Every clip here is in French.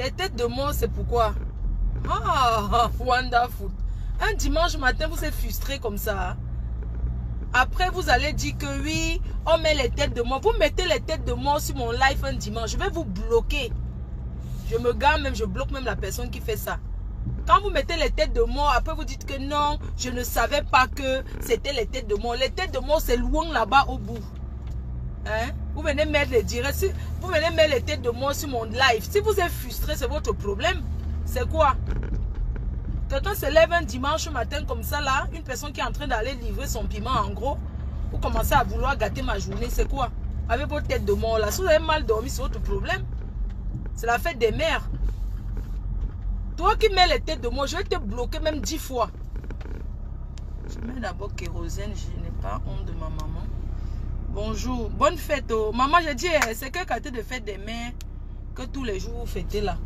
Les têtes de mort, c'est pourquoi? Ah, wonderful. Un dimanche matin, vous êtes frustré comme ça. Après, vous allez dire que oui, on met les têtes de mort. Vous mettez les têtes de mort sur mon live un dimanche. Je vais vous bloquer. Je me gare même, je bloque même la personne qui fait ça. Quand vous mettez les têtes de mort, après vous dites que non, je ne savais pas que c'était les têtes de mort. Les têtes de mort, c'est loin là-bas au bout. Hein? Vous venez mettre les directs, vous venez mettre les têtes de mort sur mon live. Si vous êtes frustré, c'est votre problème. C'est quoi? Quelqu'un se lève un dimanche matin comme ça là, une personne qui est en train d'aller livrer son piment en gros, vous commencez à vouloir gâter ma journée, c'est quoi? Avec vos têtes de mort là, si vous avez mal dormi, c'est votre problème. C'est la fête des mères. Toi qui mets les têtes de mort, je vais te bloquer même 10 fois. Je mets d'abord kérosène, je n'ai pas honte de ma maman. Bonjour, bonne fête. Oh. Maman, je dis, c'est quel quartier de fête des mères que tous les jours vous fêtez là?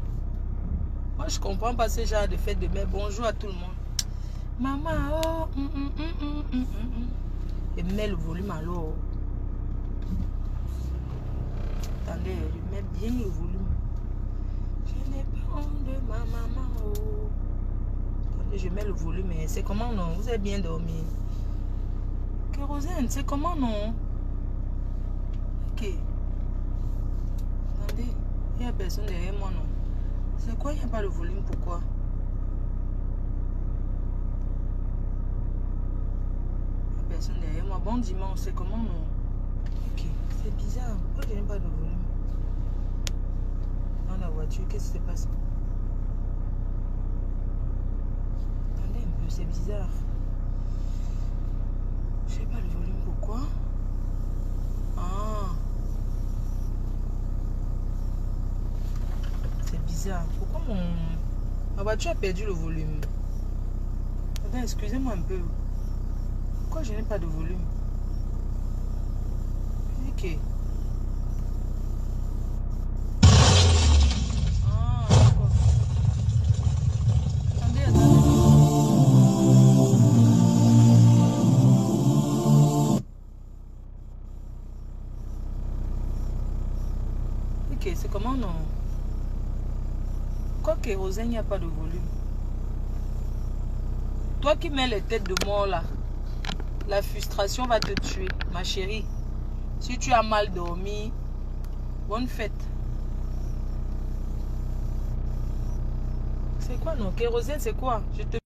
Moi, je comprends pas ce genre de fête de mères. Bonjour à tout le monde. Maman, oh, Et mets le volume alors. Attendez, je mets bien le volume. Je n'ai pas honte de ma maman, oh. Attendez, je mets le volume. C'est comment non? Vous avez bien dormi? Kérosène, c'est comment non? Ok. Attendez, il n'y a personne derrière moi non. C'est quoi, il n'y a pas le volume, pourquoi? Personne derrière moi. Bon dimanche, c'est comment non? Ok, c'est bizarre. Pourquoi je n'ai pas de volume? Dans la voiture, qu'est-ce qui se passe? Attendez un peu, c'est bizarre. Je n'ai pas le volume, pourquoi? Ah. C'est bizarre. Pourquoi ma voiture a perdu le volume? Attends, excusez-moi un peu. Pourquoi je n'ai pas de volume? Ok. Ah, d'accord. Attendez, attendez. Ok, c'est comment non? Quoi kérosène, il n'y a pas de volume. Toi qui mets les têtes de mort là, la frustration va te tuer, ma chérie. Si tu as mal dormi, bonne fête. C'est quoi non? Kérosène, c'est quoi? Je te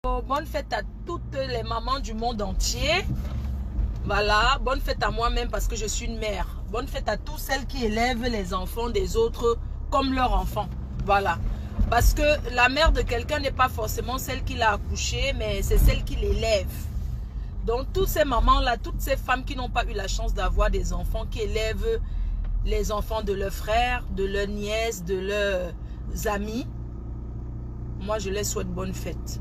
Bonne fête à toutes les mamans du monde entier. Voilà, bonne fête à moi-même parce que je suis une mère. Bonne fête à toutes celles qui élèvent les enfants des autres comme leurs enfants. Voilà. Parce que la mère de quelqu'un n'est pas forcément celle qui l'a accouché, mais c'est celle qui l'élève. Donc, toutes ces mamans-là, toutes ces femmes qui n'ont pas eu la chance d'avoir des enfants, qui élèvent les enfants de leurs frères, de leurs nièces, de leurs amis, moi, je les souhaite bonne fête.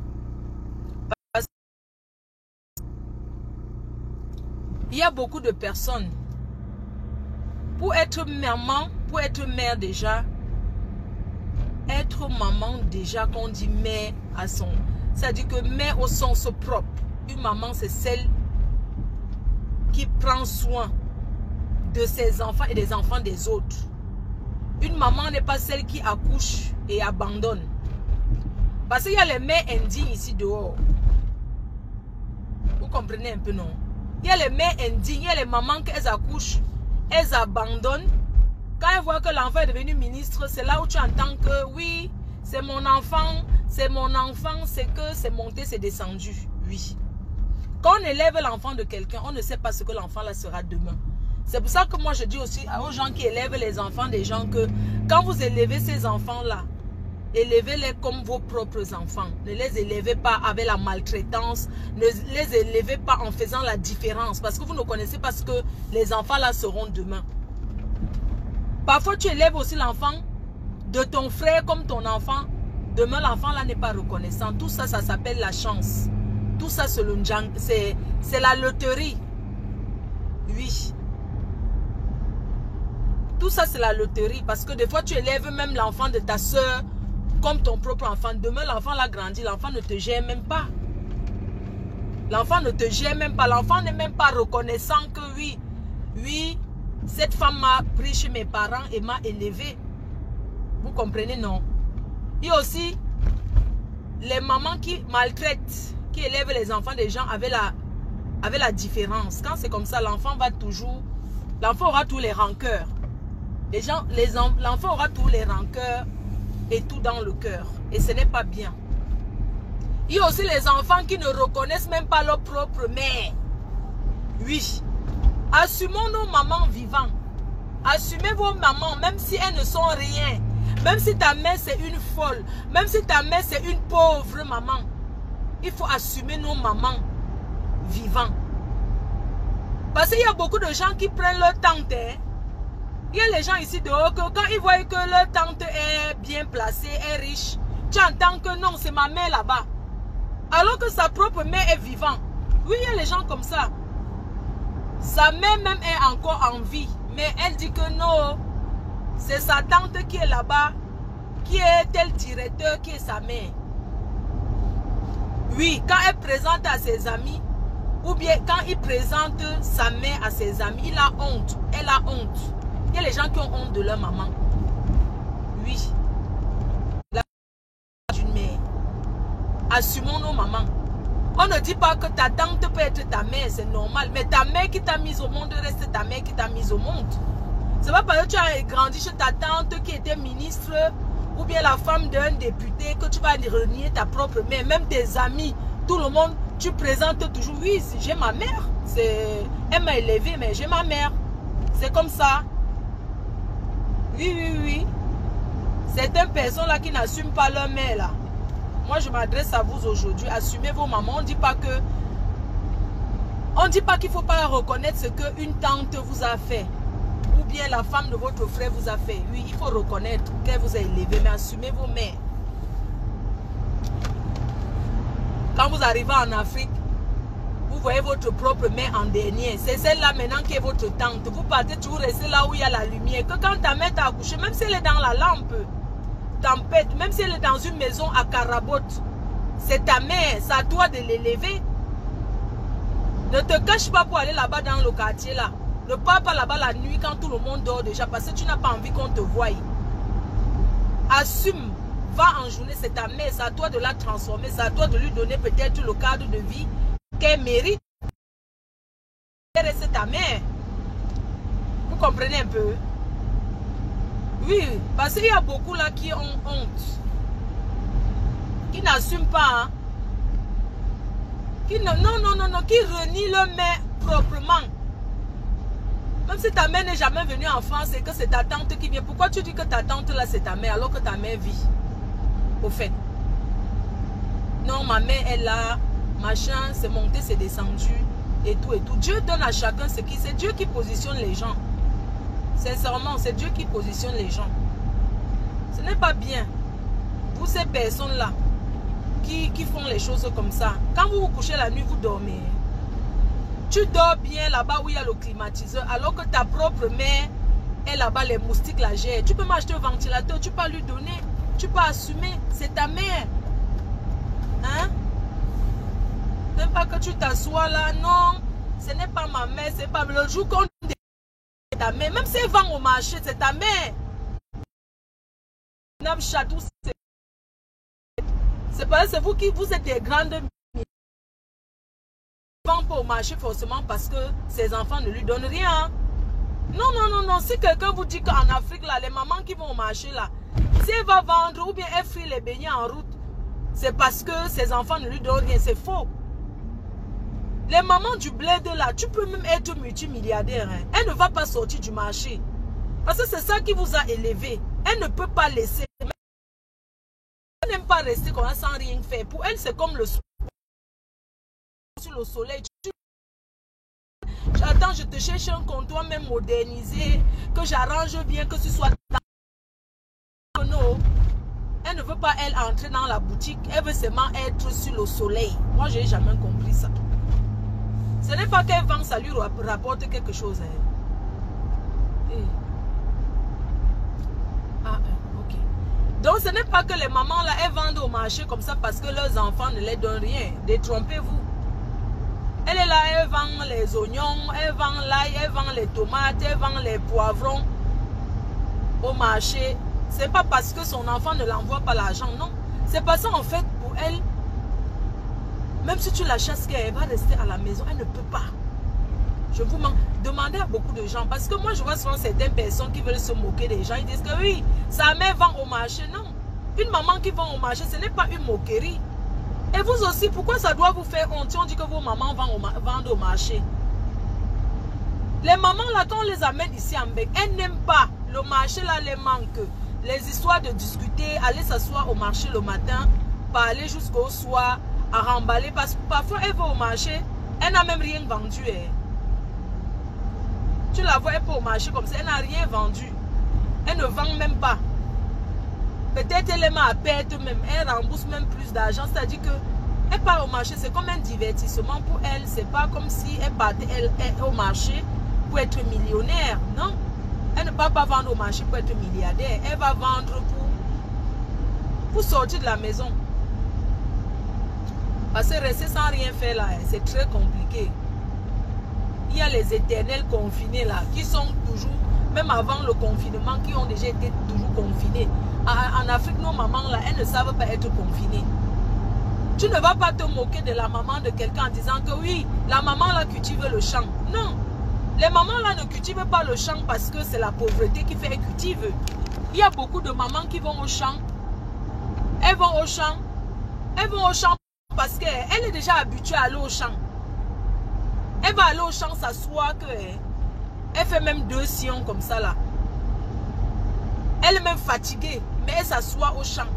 Il y a beaucoup de personnes. Pour être maman, pour être mère déjà, être maman déjà, quand on dit mère à son... C'est-à-dire que mère au sens propre. Une maman, c'est celle qui prend soin de ses enfants et des enfants des autres. Une maman n'est pas celle qui accouche et abandonne. Parce qu'il y a les mères indignes ici dehors. Vous comprenez un peu, non? Il y a les mères indignes, il y a les mamans qu'elles accouchent, elles abandonnent. Quand elles voient que l'enfant est devenu ministre, c'est là où tu entends que oui, c'est mon enfant, c'est que c'est monté, c'est descendu. Oui. Quand on élève l'enfant de quelqu'un, on ne sait pas ce que l'enfant là sera demain. C'est pour ça que moi je dis aussi aux gens qui élèvent les enfants des gens que quand vous élevez ces enfants-là, élevez-les comme vos propres enfants. Ne les élevez pas avec la maltraitance. Ne les élevez pas en faisant la différence. Parce que vous ne connaissez pas ce que les enfants là seront demain. Parfois tu élèves aussi l'enfant de ton frère comme ton enfant. Demain l'enfant là n'est pas reconnaissant. Tout ça, ça s'appelle la chance. Tout ça c'est la loterie. Oui. Tout ça c'est la loterie. Parce que des fois tu élèves même l'enfant de ta soeur comme ton propre enfant. Demain, l'enfant l'a grandi. L'enfant ne te gère même pas. L'enfant ne te gère même pas. L'enfant n'est même pas reconnaissant que oui, cette femme m'a pris chez mes parents et m'a élevé. Vous comprenez, non? Il y a aussi les mamans qui maltraitent, qui élèvent les enfants des gens avec la différence. Quand c'est comme ça, l'enfant va toujours... L'enfant aura tous les rancœurs. L'enfant aura tous les rancœurs et tout dans le cœur. Et ce n'est pas bien. Il y a aussi les enfants qui ne reconnaissent même pas leur propre mère. Oui. Assumons nos mamans vivantes. Assumez vos mamans, même si elles ne sont rien. Même si ta mère c'est une folle. Même si ta mère c'est une pauvre maman. Il faut assumer nos mamans vivantes. Parce qu'il y a beaucoup de gens qui prennent leur tante. Hein. Il y a les gens ici dehors que quand ils voient que leur tante est bien placée, est riche, tu entends que non, c'est ma mère là-bas. Alors que sa propre mère est vivante. Oui, il y a les gens comme ça. Sa mère même est encore en vie. Mais elle dit que non, c'est sa tante qui est là-bas, qui est tel directeur, qui est sa mère. Oui, quand elle présente à ses amis, ou bien quand il présente sa mère à ses amis, il a honte. Elle a honte. Il y a les gens qui ont honte de leur maman. Oui. D'une mère. Assumons nos mamans. On ne dit pas que ta tante peut être ta mère, c'est normal. Mais ta mère qui t'a mise au monde reste ta mère qui t'a mise au monde. C'est pas parce que tu as grandi chez ta tante qui était ministre ou bien la femme d'un député que tu vas renier ta propre mère. Même tes amis, tout le monde, tu présentes toujours. Oui, j'ai ma mère. Elle m'a élevé, mais j'ai ma mère. C'est comme ça. Oui. Certaines personnes là qui n'assument pas leur mère là. Moi je m'adresse à vous aujourd'hui. Assumez vos mamans. On ne dit pas que... On ne dit pas qu'il ne faut pas reconnaître ce qu'une tante vous a fait. Ou bien la femme de votre frère vous a fait. Oui, il faut reconnaître qu'elle vous a élevé. Mais assumez vos mères. Quand vous arrivez en Afrique, vous voyez votre propre mère en dernier. C'est celle-là maintenant qui est votre tante. Vous partez toujours rester là où il y a la lumière. Que quand ta mère t'a accouché, même si elle est dans la lampe, tempête, même si elle est dans une maison à Carabotte, c'est ta mère. C'est à toi de l'élever. Ne te cache pas pour aller là-bas dans le quartier là. Ne pars pas là-bas la nuit quand tout le monde dort déjà parce que tu n'as pas envie qu'on te voie. Assume. Va en journée, c'est ta mère. C'est à toi de la transformer. C'est à toi de lui donner peut-être le cadre de vie qu'elle mérite. C'est ta mère. Vous comprenez un peu? Oui, parce qu'il y a beaucoup là qui ont honte. Qui n'assument pas. Hein. qui renie leur mère proprement. Même si ta mère n'est jamais venue en France et que c'est ta tante qui vient, pourquoi tu dis que ta tante là c'est ta mère alors que ta mère vit? Au fait. Non, ma mère est là, machin, c'est monté, c'est descendu, et tout et tout. Dieu donne à chacun ce qui... C'est Dieu qui positionne les gens. Sincèrement, c'est Dieu qui positionne les gens. Ce n'est pas bien pour ces personnes-là qui font les choses comme ça. Quand vous vous couchez la nuit, vous dormez. Tu dors bien là-bas où il y a le climatiseur, alors que ta propre mère est là-bas, les moustiques la gèrent. Tu peux m'acheter un ventilateur, tu peux lui donner, tu peux assumer, c'est ta mère. Hein? Même pas que tu t'assois là, non, ce n'est pas ma mère, c'est pas le jour qu'on dit ta mère, même si elle vend au marché, c'est ta mère. C'est pas, c'est vous qui vous êtes des grandes. Vend pas au marché forcément parce que ses enfants ne lui donnent rien. Non, non, non, non. Si quelqu'un vous dit qu'en Afrique, là, les mamans qui vont au marché, là, si elle va vendre ou bien elle frit les beignets en route, c'est parce que ses enfants ne lui donnent rien. C'est faux. Les mamans du bled, là, tu peux même être multimilliardaire. Hein. Elle ne va pas sortir du marché. Parce que c'est ça qui vous a élevé. Elle ne peut pas laisser. Elle n'aime pas rester comme ça sans rien faire. Pour elle, c'est comme le sur le soleil. Attends, je te cherche un comptoir même modernisé, que j'arrange bien, que ce soit dans... Non. Elle ne veut pas, elle, entrer dans la boutique. Elle veut seulement être sur le soleil. Moi, je n'ai jamais compris ça. Ce n'est pas qu'elle vend, ça lui rapporte quelque chose. Hein. Ah, ok. Donc, ce n'est pas que les mamans, là, elles vendent au marché comme ça parce que leurs enfants ne les donnent rien. Détrompez-vous. Elle est là, elle vend les oignons, elle vend l'ail, elle vend les tomates, elle vend les poivrons au marché. C'est pas parce que son enfant ne l'envoie pas l'argent, non. C'est parce qu'en fait, pour elle, même si tu la chasses, elle va rester à la maison, elle ne peut pas. Je vous demandez à beaucoup de gens, parce que moi je vois souvent certaines personnes qui veulent se moquer des gens, ils disent que oui, sa mère vend au marché. Non, une maman qui vend au marché, ce n'est pas une moquerie. Et vous aussi, pourquoi ça doit vous faire honte? On dit que vos mamans vendent au marché. Les mamans là, quand on les amène ici en Bec, elles n'aiment pas. Le marché là les manque. Les histoires de discuter, aller s'asseoir au marché le matin, parler jusqu'au soir, à remballer. Parce que parfois elle va au marché, elle n'a même rien vendu. Hein. Tu la vois, elle peut au marché comme ça, elle n'a rien vendu. Elle ne vend même pas. Peut-être elle met à perte même, elle rembourse même plus d'argent. C'est-à-dire que elle part au marché, c'est comme un divertissement pour elle. C'est pas comme si elle partait au marché pour être millionnaire. Non, elle ne va pas vendre au marché pour être milliardaire. Elle va vendre pour sortir de la maison. Parce que rester sans rien faire là, c'est très compliqué. Il y a les éternels confinés là, qui sont toujours, même avant le confinement, qui ont déjà été toujours confinés. En Afrique, nos mamans là, elles ne savent pas être confinées. Tu ne vas pas te moquer de la maman de quelqu'un en disant que oui, la maman là cultive le champ. Non, les mamans là ne cultivent pas le champ parce que c'est la pauvreté qui fait qu'elles cultivent. Il y a beaucoup de mamans qui vont au champ. Elles vont au champ. Elles vont au champ parce qu'elle est déjà habituée à aller au champ. Elle va aller au champ s'asseoir que elle fait même 2 sillons comme ça là. Elle est même fatiguée, mais elle s'assoit au champ.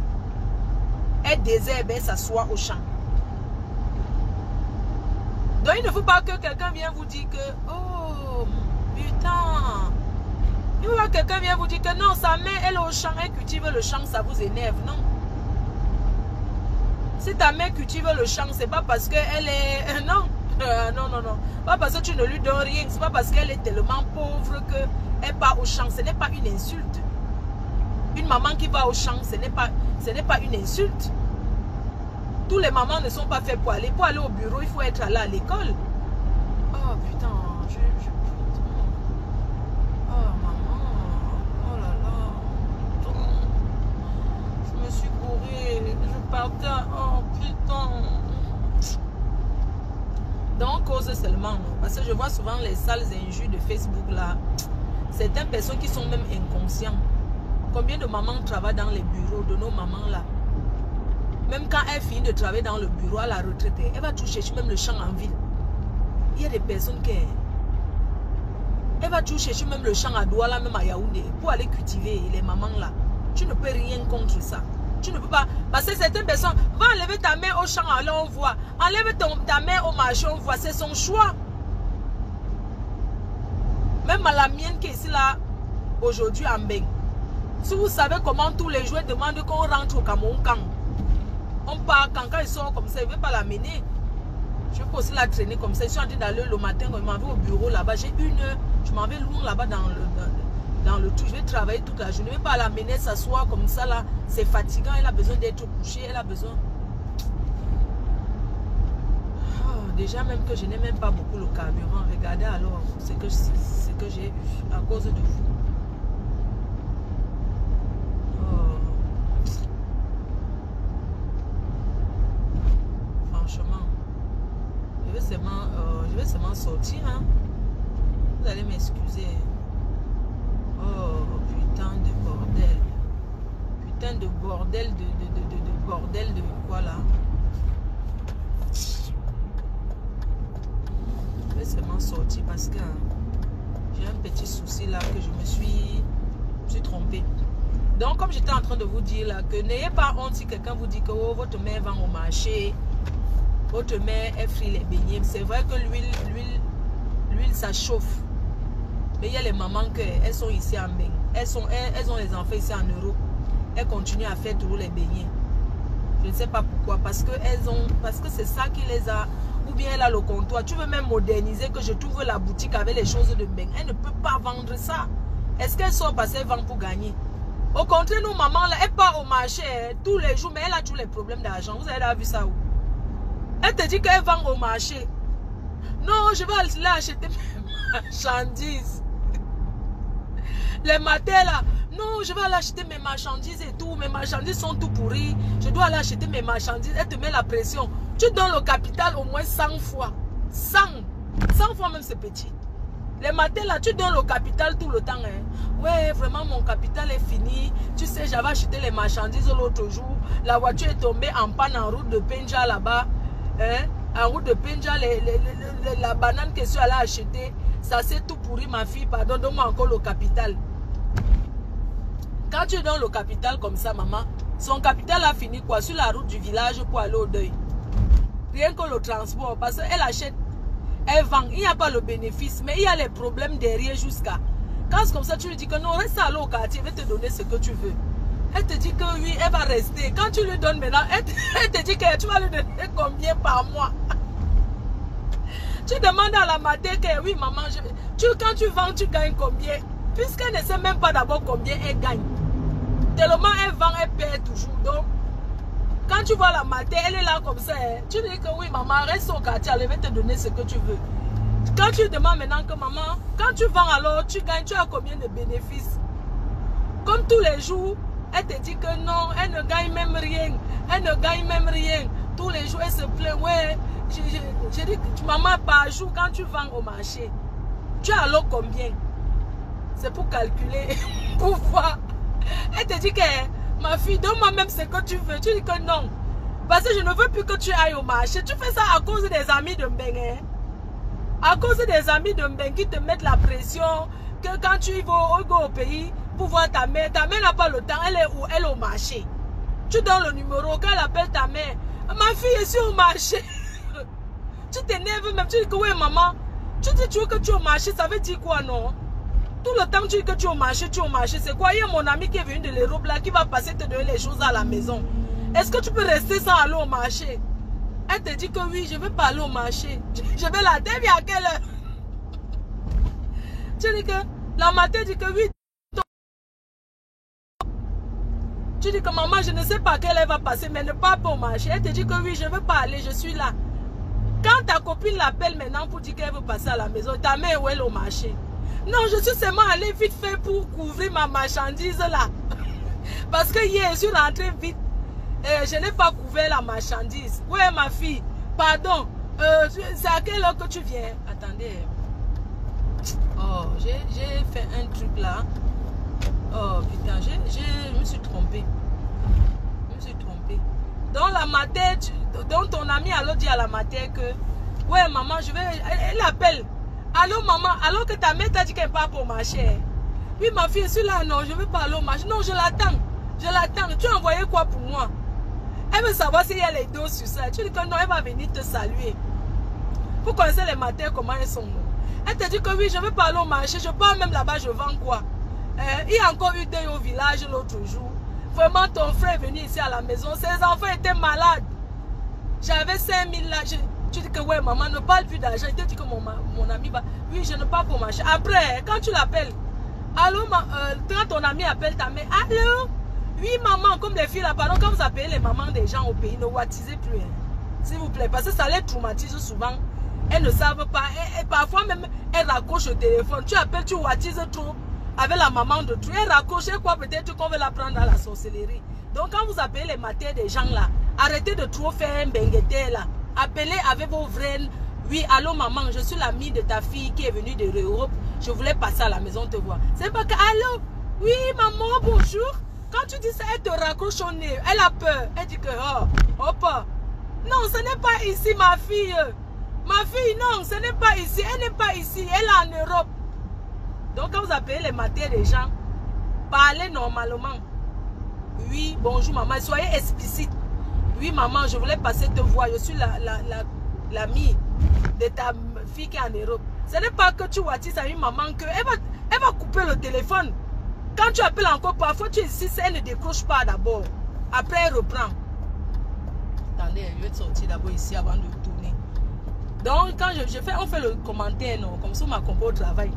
Elle désherbe, elle s'assoit au champ. Donc il ne faut pas que quelqu'un vienne vous dire que oh putain. Il ne faut pas que quelqu'un vienne vous dire que non, sa mère elle est au champ, elle cultive le champ, ça vous énerve. Non. Si ta mère cultive le champ, c'est pas parce qu'elle est... Non. Non, non, non. Pas parce que tu ne lui donnes rien. C'est pas parce qu'elle est tellement pauvre qu'elle part au champ. Ce n'est pas une insulte. Une maman qui va au champ, ce n'est pas une insulte. Tous les mamans ne sont pas faits pour aller. Pour aller au bureau, il faut être allé à l'école. Oh putain, oh maman. Oh là là. Je me suis courée. Je partais. Oh putain. Donc, cause seulement. Parce que je vois souvent les sales injures de Facebook là. Certaines personnes qui sont même inconscientes. Combien de mamans travaillent dans les bureaux de nos mamans là? Même quand elle finit de travailler dans le bureau à la retraite, elle va tout chercher, même le champ en ville. Il y a des personnes qui... Elle va tout chercher, même le champ à Douala, même à Yaoundé, pour aller cultiver les mamans là. Tu ne peux rien contre ça. Tu ne peux pas... Parce que certaines personnes... Va enlever ta main au champ, alors on voit. Enlève ta main au marché, on voit. C'est son choix. Même à la mienne qui est ici là, aujourd'hui en Beng. Si vous savez comment tous les joueurs demandent qu'on rentre au Cameroun quand on part, quand ils sortent comme ça, ils ne veulent pas l'amener. Je peux aussi la traîner comme ça. Je suis en train d'aller le matin, quand je m'en vais au bureau là-bas, j'ai 1 heure, je m'en vais loin là-bas dans le tout. Je vais travailler toute la journée. Je ne vais pas l'amener s'asseoir comme ça là. C'est fatigant, elle a besoin d'être couchée, elle a besoin... Oh, déjà même que je n'ai même pas beaucoup le carburant. Regardez alors ce que j'ai eu à cause de vous. Franchement, je vais seulement sortir. Hein. Vous allez m'excuser. Oh, putain de bordel. Putain de bordel de bordel de quoi là? Je vais seulement sortir parce que j'ai un petit souci là que je me suis trompée. Donc, comme j'étais en train de vous dire là, que n'ayez pas honte si quelqu'un vous dit que oh, votre mère vend au marché, votre mère elle frit les beignets. C'est vrai que l'huile ça chauffe. Mais il y a les mamans que elles sont ici en Beng. Elles ont les enfants ici en Europe. Elles continuent à faire toujours les beignets. Je ne sais pas pourquoi. Parce que c'est ça qui les a. Ou bien elle a le comptoir. Tu veux même moderniser que je trouve la boutique avec les choses de Beng. Elle ne peut pas vendre ça. Est-ce qu'elle sort parce qu'elle vend pour gagner? Au contraire, nos mamans, là, elle part au marché tous les jours, mais elle a tous les problèmes d'argent. Vous avez déjà vu ça où? Elle te dit qu'elle vend au marché. Non, je vais aller acheter mes marchandises. Les matins, là. Non, je vais aller acheter mes marchandises et tout. Mes marchandises sont tout pourries. Je dois aller acheter mes marchandises. Elle te met la pression. Tu donnes le capital au moins 100 fois. 100 fois même c'est petit. Les matins là, tu donnes le capital tout le temps. Hein. Ouais, vraiment mon capital est fini. Tu sais, j'avais acheté les marchandises l'autre jour. La voiture est tombée en panne en route de Penja là-bas. Hein? En route de Penja, la banane que je suis allée acheter, ça s'est tout pourri ma fille. Pardon, donne-moi encore le capital. Quand tu donnes le capital comme ça, maman, son capital a fini quoi? Sur la route du village pour aller au deuil. Rien que le transport, parce qu'elle achète. Elle vend, il n'y a pas le bénéfice, mais il y a les problèmes derrière jusqu'à. Quand c'est comme ça, tu lui dis que non, reste à l'eau au quartier, elle va te donner ce que tu veux. Elle te dit que oui, elle va rester. Quand tu lui donnes maintenant, elle te dit que tu vas lui donner combien par mois. Tu demandes à la mater que oui, maman, quand tu vends, tu gagnes combien? Puisqu'elle ne sait même pas d'abord combien elle gagne. Tellement elle vend, elle perd toujours. Donc, quand tu vois la mater, elle est là comme ça. Hein. Tu dis que oui, maman, reste au quartier, elle va te donner ce que tu veux. Quand tu demandes maintenant que maman, quand tu vends alors, tu gagnes, tu as combien de bénéfices? Comme tous les jours, elle te dit que non, elle ne gagne même rien. Elle ne gagne même rien. Tous les jours, elle se plaint. Ouais, j'ai dit que maman, par jour, quand tu vends au marché, tu as alors combien? C'est pour calculer, pour voir. Elle te dit que ma fille, donne-moi même ce que tu veux. Tu dis que non. Parce que je ne veux plus que tu ailles au marché. Tu fais ça à cause des amis de Mbeng. Hein? À cause des amis de Mbeng qui te mettent la pression. Que quand tu vas au pays pour voir ta mère n'a pas le temps. Elle est où? Elle est au marché. Tu donnes le numéro. Quand elle appelle ta mère, ma fille est sur au marché. Tu t'énerves même. Tu dis que oui, maman. Tu dis tu veux que tu es au marché. Ça veut dire quoi, non? Tout le temps, tu dis que tu es au marché, c'est quoi? Il y a mon ami qui est venu de l'Europe là, qui va passer te donner les choses à la maison. Est-ce que tu peux rester sans aller au marché? Elle te dit que oui, je ne veux pas aller au marché. Je vais la dévier à quelle heure? Tu dis que la matin dit que oui. Tu dis que maman, je ne sais pas quelle heure va passer, mais ne pars pas au marché. Elle te dit que oui, je ne veux pas aller, je suis là. Quand ta copine l'appelle maintenant pour dire qu'elle veut passer à la maison, ta mère où elle est au marché? Non, je suis seulement allée vite fait pour couvrir ma marchandise là. Parce que hier, je suis rentrée vite. Je n'ai pas couvert la marchandise. Oui, ma fille. Pardon. C'est à quelle heure que tu viens? Attendez. Oh, j'ai fait un truc là. Oh, putain, je me suis trompée. Je me suis trompée. Donc, la la mater, donc ton ami alors dit à la mater que, ouais maman, je vais, elle appelle. Allô maman, alors que ta mère t'a dit qu'elle part pour marcher. Oui ma fille, je suis là, non, je veux pas aller au marché. Non, je l'attends. Je l'attends. Tu as envoyé quoi pour moi? Elle veut savoir s'il y a les dos sur ça. Tu dis que non, elle va venir te saluer. Vous connaissez les matins, comment elles sont. Elle te dit que oui, je veux pas aller au marché. Je pars même là-bas, je vends quoi? Il y a encore eu deuil au village l'autre jour. Vraiment, ton frère est venu ici à la maison. Ses enfants étaient malades. J'avais 5 000 là. Tu dis que ouais, maman, ne parle plus d'argent. Il te dit que mon ami va. Oui, je ne pars pour marcher. Après, quand tu l'appelles, allô, quand ton ami appelle ta mère, allô? Oui, maman, comme les filles là, pardon, quand vous appelez les mamans des gens au pays, ne whatisez plus. Hein, s'il vous plaît, parce que ça les traumatise souvent. Elles ne savent pas. Et parfois même, elles raccrochent au téléphone. Tu appelles, tu whatises trop avec la maman de tout. Elle raccroche quoi, peut-être qu'on veut la prendre dans la sorcellerie. Donc, quand vous appelez les matins des gens là, arrêtez de trop faire un bengueté là. Appelez avec vos vrais. Oui, allô maman, je suis l'amie de ta fille qui est venue de l'Europe. Je voulais passer à la maison te voir. C'est pas que, allô? Oui, maman, bonjour. Quand tu dis ça, elle te raccroche au nez. Elle a peur. Elle dit que, oh, hop. Non, ce n'est pas ici, ma fille. Ma fille, non, ce n'est pas ici. Elle n'est pas ici. Elle est en Europe. Donc, quand vous appelez les matins des gens, parlez normalement. Oui, bonjour, maman. Soyez explicite. Oui, maman, je voulais passer te voir. Je suis l'amie de ta fille qui est en Europe. Ce n'est pas que tu wattisses à une maman que elle va couper le téléphone. Quand tu appelles encore, parfois tu insistes, elle ne décroche pas d'abord. Après, elle reprend. Attendez, je vais te sortir d'abord ici avant de tourner. Donc, quand on fait le commentaire, non, comme ça, ma compo au travail.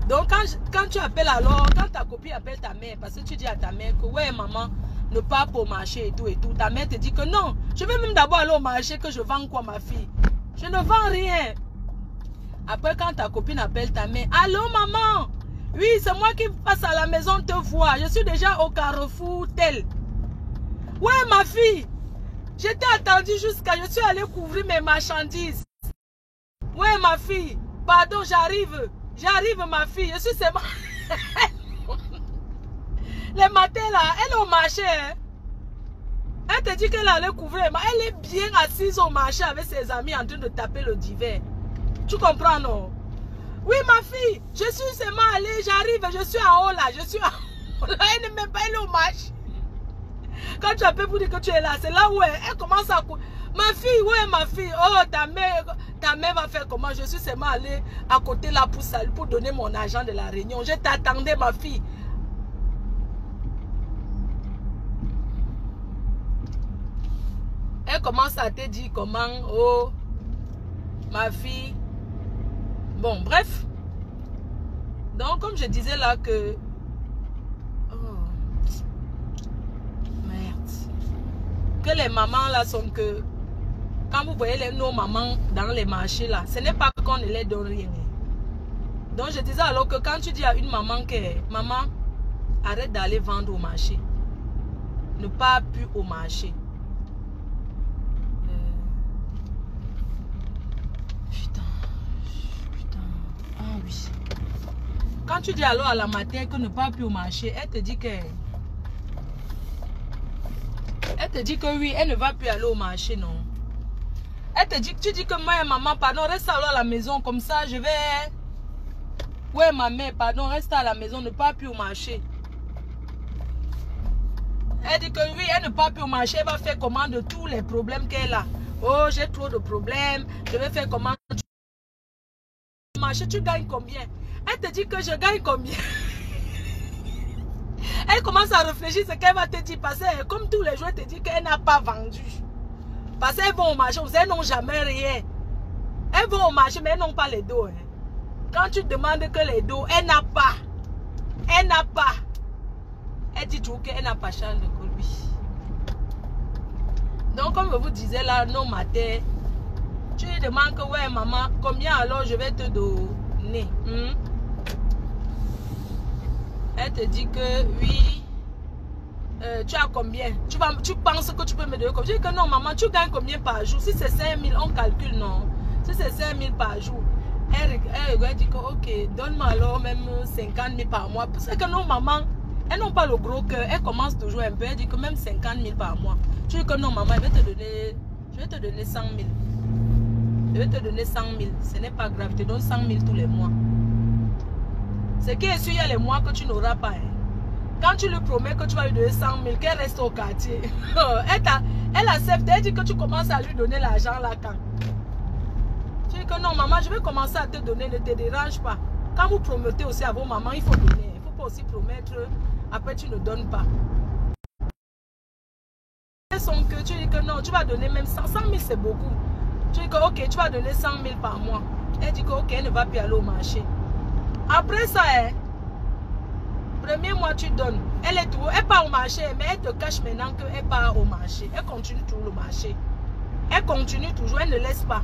Donc, quand tu appelles alors, quand ta copine appelle ta mère, parce que tu dis à ta mère que, ouais, maman, ne pas pour marcher et tout. Ta mère te dit que non, je vais même d'abord aller au marché que je vends quoi, ma fille? Je ne vends rien. Après, quand ta copine appelle ta mère, allô, maman? Oui, c'est moi qui passe à la maison te voir. Je suis déjà au carrefour tel. Ouais, ma fille. J'étais attendue jusqu'à... Je suis allée couvrir mes marchandises. Ouais, ma fille. Pardon, j'arrive. J'arrive, ma fille. Je suis seulement... Les matins, là, elle est au marché. Hein? Elle te dit qu'elle allait couvrir. Mais elle est bien assise au marché avec ses amis en train de taper le divan. Tu comprends, non? Oui, ma fille, je suis seulement allée, j'arrive, je suis en haut là, je suis en haut là, elle n'est même pas allée au match. Quand tu appelles pour dire que tu es là, c'est là où elle commence à courir. Ma fille, ouais, ma fille, oh, ta mère va faire comment? Je suis seulement allée à côté là pour donner mon argent de la réunion. Je t'attendais, ma fille. Elle commence à te dire comment, oh, ma fille. Bon, bref. Donc, comme je disais là que... Oh, merde. Que les mamans là sont que... Quand vous voyez nos mamans dans les marchés là, ce n'est pas qu'on ne les donne rien. Donc, je disais alors que quand tu dis à une maman que... Maman, arrête d'aller vendre au marché. Ne pars plus au marché. Quand tu dis alors à la matin que ne pas plus au marché, elle te dit que... Elle te dit que oui, elle ne va plus aller au marché, non. Elle te dit, tu dis que moi, maman, pardon, reste alors à la maison, comme ça, je vais... Ouais, ma mère, pardon, reste à la maison, ne pas plus au marché. Elle dit que oui, elle ne part plus au marché, elle va faire comment de tous les problèmes qu'elle a. Oh, j'ai trop de problèmes, je vais faire comment... Au marché, tu gagnes combien? Elle te dit que je gagne combien? Elle commence à réfléchir ce qu'elle va te dire. Parce que comme tous les jours, elle te dit qu'elle n'a pas vendu. Parce qu'elles vont au marché, elles n'ont jamais rien. Elles vont au marché, mais elles n'ont pas les dos. Hein. Quand tu demandes que les dos, elle n'a pas. Elle n'a pas. Elle dit toujours qu'elle n'a pas Charles de Gaulle. Donc, comme je vous disais là, nos matins, tu lui demandes que, ouais, maman, combien alors je vais te donner? Elle te dit que oui, tu as combien? Tu penses que tu peux me donner combien? Je dis que non, maman, tu gagnes combien par jour? Si c'est 5 000, on calcule, non. Si c'est 5 000 par jour, elle dit que ok, donne-moi alors même 50 000 par mois. Parce que non, maman, Elles n'ont pas le gros cœur. Elles commencent toujours un peu. Elles disent que même 50 000 par mois. Tu dis que non, maman, je vais te donner 100 000. Je vais te donner 100 000. Ce n'est pas grave. Je te donne 100 000 tous les mois. Ce qui est sûr, il y a les mois que tu n'auras pas. Hein. Quand tu lui promets que tu vas lui donner 100 000, qu'elle reste au quartier. Elle accepte. Elle dit que tu commences à lui donner l'argent là quand. Tu dis que non, maman, je vais commencer à te donner. Ne te dérange pas. Quand vous promettez aussi à vos mamans, il faut donner. Il ne faut pas aussi promettre. Après, tu ne donnes pas. Son que tu dis que non, tu vas donner même 100 000, c'est beaucoup. Tu dis que ok, tu vas donner 100 000 par mois. Elle dit que ok, elle ne va plus aller au marché. Après ça, hein, premier mois tu donnes. Elle part au marché, mais elle te cache maintenant qu'elle part au marché. Elle continue toujours le marché. Elle continue toujours, elle ne laisse pas.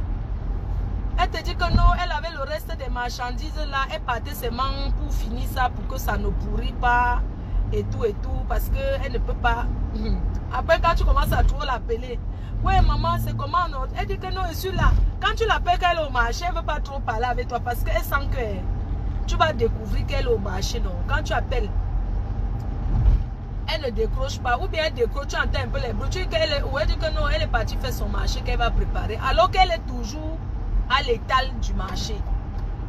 Elle te dit que non, elle avait le reste des marchandises là. Elle partait seulement pour finir ça, pour que ça ne pourrit pas. Et tout, parce qu'elle ne peut pas. Après, quand tu commences à trop l'appeler, ouais, maman, c'est comment notre. Elle dit que non, je suis là. Quand tu l'appelles qu'elle est au marché, elle ne veut pas trop parler avec toi parce qu'elle sent que tu vas découvrir qu'elle est au marché. Non, quand tu appelles, elle ne décroche pas. Ou bien elle décroche, tu entends un peu les bruits. Tu dis qu'elle est. Ou elle dit que non, elle est partie faire son marché qu'elle va préparer. Alors qu'elle est toujours à l'étal du marché.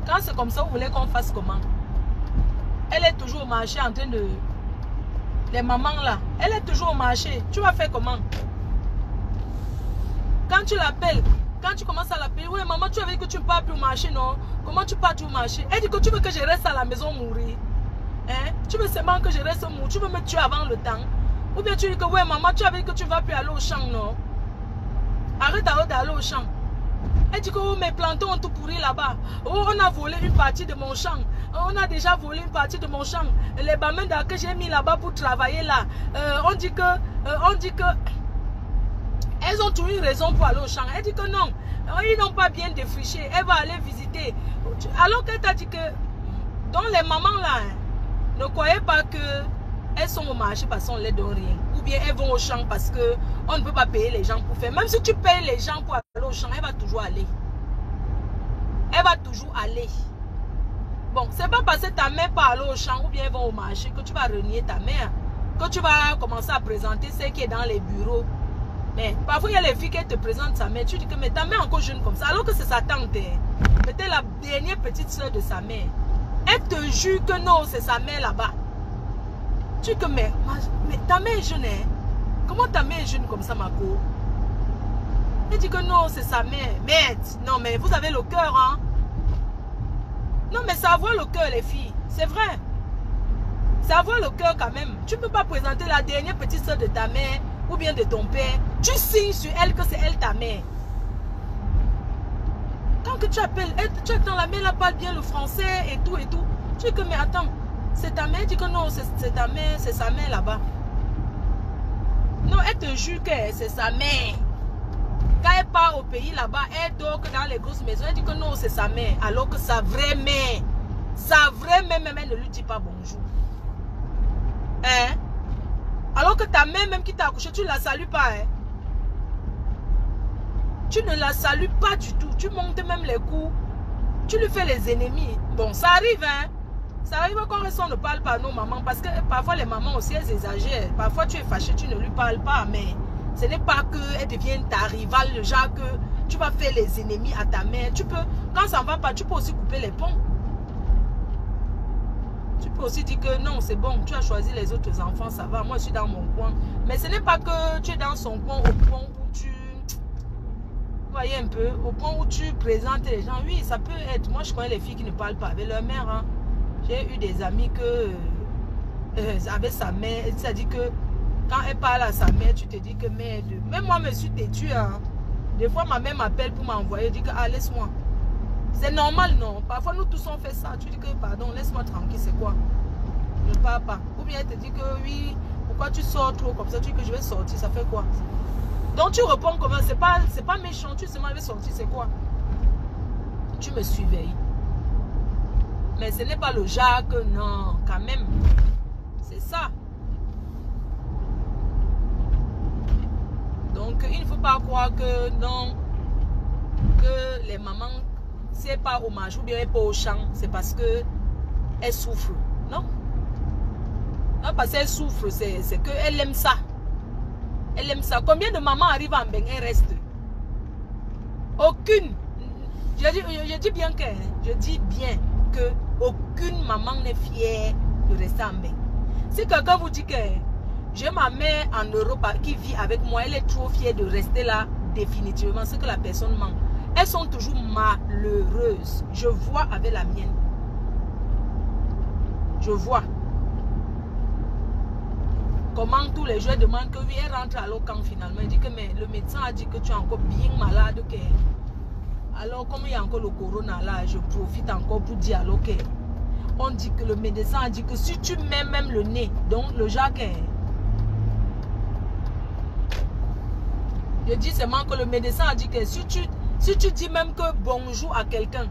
Quand c'est comme ça, vous voulez qu'on fasse comment? Elle est toujours au marché en train de. Les mamans là, elle est toujours au marché. Tu vas faire comment? Quand tu l'appelles, quand tu commences à l'appeler, oui maman, tu avais dit que tu ne pars plus au marché, non? Comment tu pars au marché? Elle dit que tu veux que je reste à la maison mourir. Hein? Tu veux seulement que je reste mourir. Tu veux me tuer avant le temps. Ou bien tu dis que oui maman, tu avais dit que tu ne vas plus aller au champ, non? Arrête d'aller au champ. Elle dit que oh, mes plantons ont tout pourri là-bas. Oh, on a volé une partie de mon champ. On a déjà volé une partie de mon champ. Les bamenda que j'ai mis là-bas pour travailler là. On dit que elles ont toujours une raison pour aller au champ. Elle dit que non, ils n'ont pas bien défriché. Elle va aller visiter. Alors qu'elle t'a dit que dans les mamans là, hein, ne croyez pas que elles sont au marché parce qu'on ne les donne rien. Ou bien elles vont au champ parce qu'on ne peut pas payer les gens pour faire. Même si tu payes les gens pour aller au champ, elle va toujours aller. Elle va toujours aller. Bon, c'est pas parce que ta mère part aller au champ ou bien elles vont au marché que tu vas renier ta mère. Que tu vas commencer à présenter celle qui est dans les bureaux. Mais parfois il y a les filles qui te présentent sa mère. Tu dis que mais ta mère est encore jeune comme ça. Alors que c'est sa tante. Peut-être la dernière petite soeur de sa mère. Elle te jure que non, c'est sa mère là-bas. Tu dis que mais ta mère est jeune. Hein? Comment ta mère est jeune comme ça, Marco? Elle dit que non, c'est sa mère. Merde, non mais vous avez le cœur, hein? Non mais ça avoir le cœur les filles. C'est vrai. Ça avoir le cœur quand même. Tu ne peux pas présenter la dernière petite soeur de ta mère ou bien de ton père. Tu signes sur elle que c'est elle ta mère. Quand que tu appelles, tu attends la mère, elle parle bien le français et tout. Tu dis que mais attends, c'est ta mère? Elle dit que non, c'est ta mère, c'est sa mère là-bas. Non, elle te jure que c'est sa mère. Quand elle part au pays là-bas, elle dort que dans les grosses maisons. Elle dit que non, c'est sa mère. Alors que sa vraie mère, même elle ne lui dit pas bonjour. Hein? Alors que ta mère même qui t'a accouché, tu ne la salues pas. Hein? Tu ne la salues pas du tout. Tu montes même les coups. Tu lui fais les ennemis. Bon, ça arrive, hein? Ça arrive quand on ne parle pas à nos mamans. Parce que parfois les mamans aussi, elles exagèrent. Parfois tu es fâché, tu ne lui parles pas. Mais ce n'est pas qu'elle devienne ta rivale, le genre que tu vas faire les ennemis à ta mère. Tu peux, quand ça ne va pas, tu peux aussi couper les ponts. Tu peux aussi dire que non, c'est bon, tu as choisi les autres enfants, ça va. Moi, je suis dans mon coin. Mais ce n'est pas que tu es dans son coin au point où tu... Vous voyez un peu, au point où tu présentes les gens. Oui, ça peut être. Moi, je connais les filles qui ne parlent pas avec leur mère. Hein. J'ai eu des amis que... avec sa mère, ça dit que quand elle parle à sa mère, tu te dis que merde. Même moi, je me suis têtue. Hein. Des fois, ma mère m'appelle pour m'envoyer. Je dis que ah, laisse-moi. C'est normal, non? Parfois, nous tous on fait ça. Tu dis que pardon, laisse-moi tranquille, c'est quoi? Je ne pars pas. Ou bien elle te dit que oui, pourquoi tu sors trop comme ça? Tu dis que je vais sortir, ça fait quoi? Donc tu réponds comment? C'est pas méchant, tu sais, moi je vais sortir, c'est quoi? Tu me surveilles. Mais ce n'est pas le genre que non, quand même. C'est ça. Donc il ne faut pas croire que non, que les mamans, si elles partent au marché ou bien elles partent au champ, c'est parce que elles souffrent. Non. Non, parce qu'elle souffre, c'est qu'elle aime ça. Elle aime ça. Combien de mamans arrivent en bain et restent? Aucune. Je dis bien que aucune maman n'est fière de rester en bain. Si quelqu'un vous dit que j'ai ma mère en Europe qui vit avec moi, elle est trop fière de rester là définitivement, c'est que la personne ment. Elles sont toujours malheureuses. Je vois avec la mienne. Je vois. Comment tous les jours demandent que oui, elle rentre à l'OCAN finalement. Il dit que mais le médecin a dit que tu es encore bien malade. Que, alors comme il y a encore le corona là, je profite encore pour dire alors que on dit que le médecin a dit que si tu mets même le nez, donc le Jacques, je dis seulement que le médecin a dit que si tu dis même que bonjour à quelqu'un,